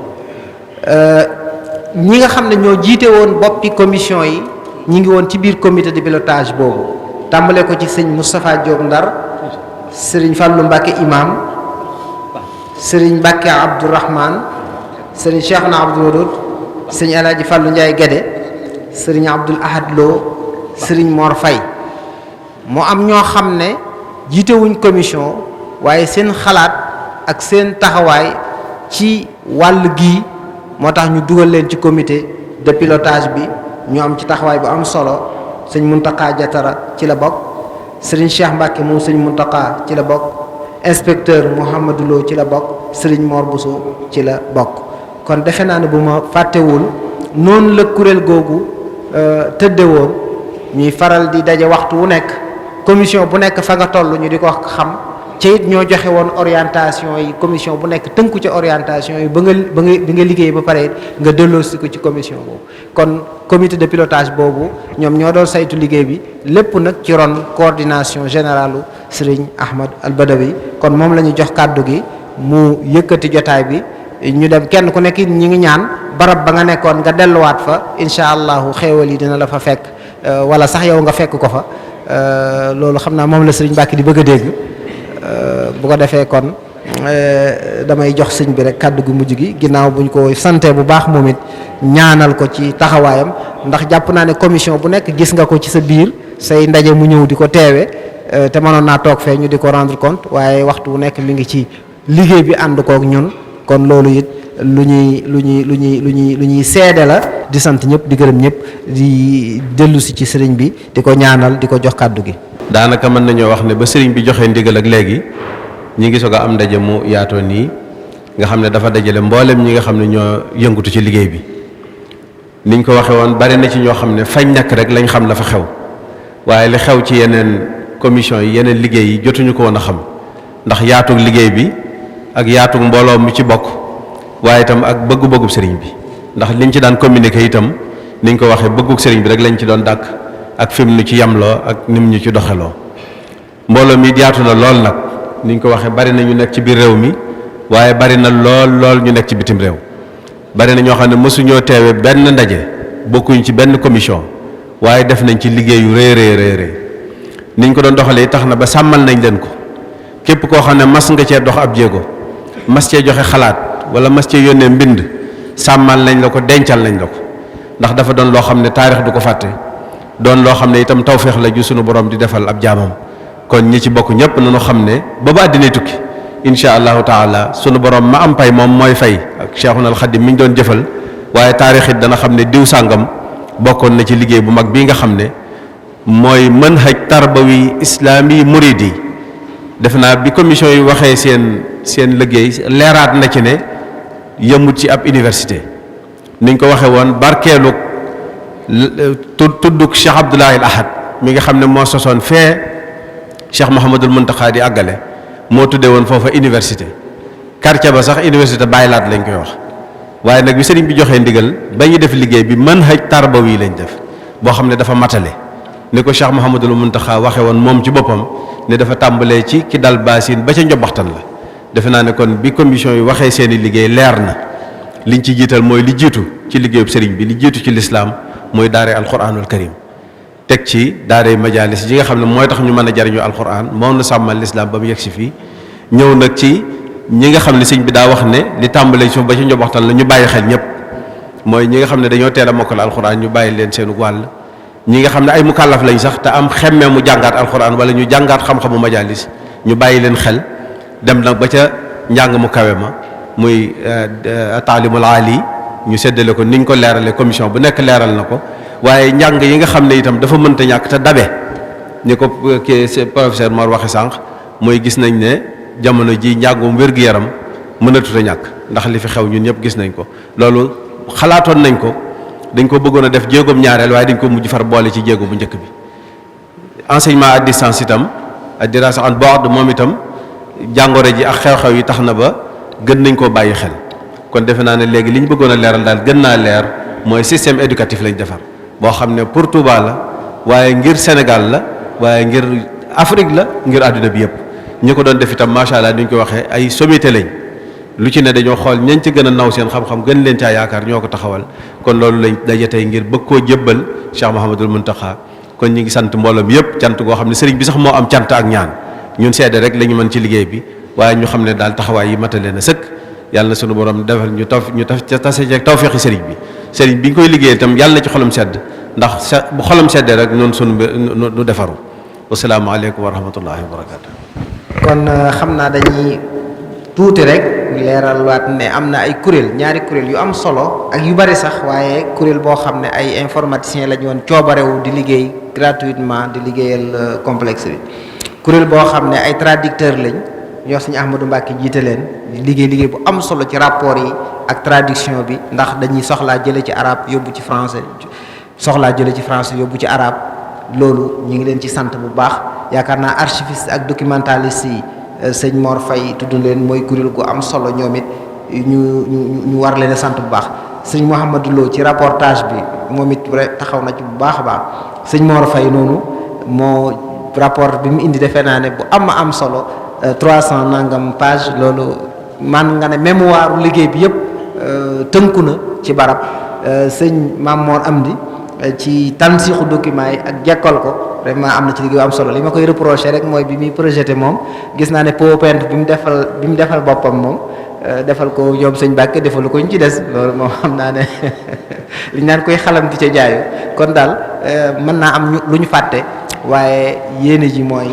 ñi nga xam ne ñoo jiite woon boppi commission yi ñi ngi woon ci biir comité de pilotage boobu tàmbale ko ci sëñ Moustapha Diop Ndar sëriñ Fallou Mbacke imam sëriñ Mbacke Abdourahman sëriñ Cheikhouna Abdou Wadoud sëriñ El Hadji Fallou Ndiaye Guédé sëriñ Abdoul Ahad Lo sëriñ Mor Faye moo am ñoo xam ne jiitewuñ commission waaye seen xalaat ak seen taxawaay ci wàll gii moo tax ñu dugal leen ci comité de pilotage bi ñu am ci taxawaay bu am solo sëñ Muntaka Jatara ci la bokk sëriñ Cheikh Mbacke moom sëñ Muntaka ci la bokk inspecteur Mouhamadou Lo ci la bokk Serigne Mor Bousso ci la bokk kon defe naa ne bu ma fàttewul noonu la kuréel googu tëdde woon ñuy faral di daje waxtu wu nekk commission bu nekk fa nga toll ñu di ko xam ci it ñoo joxe woon orientation yi commission bu nekk tënku ci orientation yi ba nga liggéey ba pare nga delloosi ko ci commission boobu kon comité de pilotage boobu ñoom ñoo doon saytu liggéey bi lépp nag ci ron coordination générale Serigne Ahmad Al Badawi kon moom la ñu jox kàddu gi mu yëkkati jotaay bi ñu dem kenn ku nekk ñi ngi ñaan barab ba nga nekkoon nga delluwaat fa incha allahu xéewal yi dina la fa fekk wala sax yow nga fekk ko fa loolu xam naa moom la Serigne Mbacke di bëgg a dégg bu ko defee kon damay jox sëñ bi rek kàddu gu mujj gi ginnaaw buñ ko sante bu baax moom it ñaanal ko ci taxawaayam ndax jàpp naa ne commission bu nekk gis nga ko ci sa biir say ndaje mu ñëw di ko teewe te mënoon naa toog fee ñu di ko rendre compte waaye waxtu bu nekk mi ngi ci liggéey bi ànd kook ñun kon loolu it lu ñuy seede la di sant ñëpp di gërëm ñëpp di dellu si ci sëriñ bi di ko ñaanal di ko jox kàddu gi. daanaka mën nañoo wax ne ba sëriñ bi joxee ndigal ak léegi ñi ngi soog a am ndaje mu yaatoo nii nga xam ne dafa dajale mboolem ñi nga xam ne ñoo yëngutu ci liggéey bi niñ ko waxee woon bari na ci ñoo xam ne fañ nekk rek lañ xam la fa xew waaye li xew ci yeneen commission yi yeneen liggéey yi jotuñu ko woon a xam ndax yaatug liggéey bi ak yaatug mbooloo mi ci bokk waaye itam ak bëggu-bëggub sëriñ bi ndax liñ ci daan communiquer itam niñ ko waxee bëggug sëriñ bi rek lañ ci doon dàkk ak fi mu nu ci yamloo ak nim ñu ci doxeloo mbooloo mi yaatu na lool nag niñ ko waxee bari na ñu nekk ci biir réew mi waaye bari na lool ñu nekk ci bitim réew bari na ñoo xam ne mësuñoo teewe benn ndaje bokkuñ ci benn commission waaye def nañ ci liggéey yu rëy niñ ko doon doxalee tax na ba sàmmal nañ leen ko képp koo xam ne mas nga cee dox ab jéego mas cee joxe xalaat wala mas cee yónnee mbind sàmmal nañ la ko dencal nañ la ko ndax dafa doon loo xam ne taarix du ko fàtte doon loo xam ne itam tawféex la ju sunu borom di defal ab jaamam kon ñi ci bokk ñëpp nañu xam ne ba ba àddinay tukki incha allahu taala sunu borom ma am pay moom mooy fay ak Cheikhuna al Khadim mi ñu doon jëfal waaye taarix it dana xam ne diw sàngam bokkoon na ci liggéey bu mag bii nga xam ne mooy manhaj tarbawi islami muridi def naa bi commission yi waxee seen liggéey leeraat na ci ne yëmut ci ab université niñ ko waxee woon barkeelu tudduk Cheikh Abdoulahi al Ahad mi nga xam ne moo sosoon fee Cheikh Mouhamadul Muntaxa di àggale moo tuddee woon foofa université quartier ba sax université Baay Laat lañ koy wax waaye nag bi sëriñ bi joxee ndigal ba ñu def liggéey bi manhaj tarbawi lañ def boo xam ne dafa matale ni ko Cheikh Mouhamadul Muntaxa waxe woon moom ci boppam ne dafa tàmbalee ci ki dal baasin ba ca njobaxtan la defe naa ne kon bi commission yi waxee seeni liggéey leer na liñ ci jiital mooy li jiitu ci liggéeyub sëriñ bi li jiitu ci lislaam mooy daare alquranul karim teg ci daare majalis yi nga xam ne mooy tax ñu mën a jariñu alquran moom na sàmmal lislaam ba mu yegg si fii ñëw nag ci ñi nga xam ne sëñ bi daa wax ne li tàmbalee suuf ba ci njobaxtan la ñu bàyyi xel ñëpp mooy ñi nga xam ne dañoo teel a mokkal alquran ñu bàyyi leen seenu wàll ñi nga xam ne ay mukallaf lañ sax te am xemmee mu jàngaat alquran wala ñu jàngaat xam-xamu majalis ñu bàyyi leen xel dem nag ba ca njàng mu kawe ma muy taalimul aali ñu séddale ko niñ ko leerale commission bu nekk leeral na ko waaye njàng yi nga xam ne itam dafa mënta ñàkk te dabe ni ko kii professeur Mor waxe sànq mooy gis nañ ne jamono ji njàngum wér-gu-yaram mënatut a ñàkk ndax li fi xew ñun ñëpp gis nañ ko loolu xalaatoon nañ ko dañ ko bëggoon a def jéegoom ñaareel waaye dañ ko mujj far boole ci jéego bu njëkk bi enseignement à distance itam ak dirasa en bord moom itam jàngoro ji ak xew-xew yi tax na ba gën nañ koo bàyyi xel kon defe naa ne léegi li ñu bëggoon a leeral daal gën naa leer mooy système éducatif lañ defar boo xam ne pour Touba la waaye ngir Sénégal la waaye ngir Afrique la ngir àdduna bi yëpp ñi ko doon def itam macha allah ni ñu ko waxee ay sommité lañ lu ci ne dañoo xool ñañ ci gën a naw seen xam-xam gën leen caa yaakaar ñoo ko taxawal kon loolu lañ daje tey ngir bëgg koo jébbal Cheikh Mouhamadul Mountakha kon ñi ngi sant mbooloo mi yëpp cant goo xam ne sëriñ bi sax moo am cant ak ñaan ñun seede rek la ñu mën ci liggéey bi waaye ñu xam ne daal taxawaay yi matale na sëkk yàlla na sunu borom defal ñu tase ceeg tawfeexi sëriñ bi ñu koy liggéey itam yàlla na ci xolam sedd ndax bu xolam seddee rek noonu sunu nu defaru wasalaamaaleykum wa rahmatullahi wa barakaatu. kon xam naa dañuy tuuti rek leeral waat ne am na ay ñaari kuréel yu am solo ak yu bari sax waaye kuréel boo xam ne ay informaticiens lañu woon coobarewu di liggéey gratuitement di liggéeyal complexe bi kuréel boo xam ne ay traducteurs lañ ñu wax sëñ Ahmadou Mbacke jiite leen liggéey bu am solo ci rapport yi ak traduction bi ndax dañuy soxlaa jële ci arabe yóbbu ci français yóbbu ci arabe loolu ñu ngi leen ci sant bu baax yaakaar naa archiviste ak documentaliste yi sëñ Mor Faye tudd leen mooy kuréel gu am solo ñoom it ñu war leen a sant bu baax sëñ Mouhamadou Lo ci rapportage bi moom it taxaw na ci bu baax a baax sëñ Mor Faye noonu moo rapport bi mu indi defe naa ne bu am solo 300 nangam page loolu man nga ne mémoire liggéey bi yëpp tënku na ci barab sëñ Mamor Amdi ci tansixu document yi ak jekkal ko vraiment am na ci liggéey bu am solo li ma koy reproché rek mooy bi muy projeté moom gis naa ne PowerPoint bi mu defal boppam moom defal ko ñoom sëñ Mbàkke defalu ko ñu ci des loolu moom xam naa ne li ñu naan koy xalam di ca jaayu kon daal mën naa am lu ñu fàtte waaye yéene ji mooy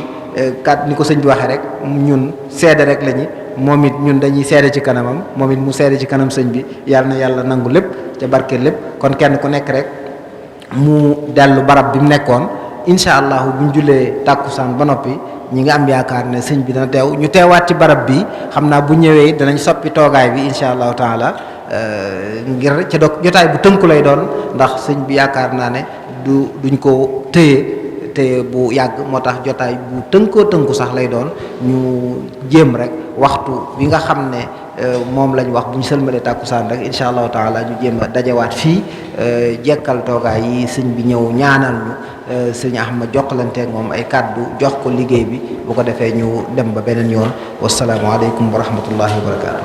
kat ni ko sëñ bi waxee rek ñun seede rek lañu moom it ñun dañuy seede ci kanamam moom it mu seede ci kanam sëñ bi yàlla na yàlla nangu lépp ca barke lépp kon kenn ku nekk rek mu dellu barab bi mu nekkoon incha allahu bu ñu jullee tàkkusaan ba noppi ñi nga am yaakaar ne sëñ bi dana teew ñu teewaat ci barab bi xam naa bu ñëwee danañ soppi toogaay bi incha allahu taala ngir ca jotaay bu tënku lay doon ndax sëñ bi yaakaar naa ne duñ ko téye bu yàgg moo tax jotaay bu tënku sax lay doon ñu jéem rek waxtu bi nga xam ne moom lañ wax bu ñu sëlmalee tàkkusaan rek incha allahu taala ñu jéem a dajawaat fii jekkal toogaay yi sëñ bi ñëw ñaanal ñu sëñ Ahmad jokkalanteeg moom ay kàddu jox ko liggéey bi bu ko defee ñu dem ba beneen yoon wasalaamualeykum wa rahmatullahi wa barakaatu.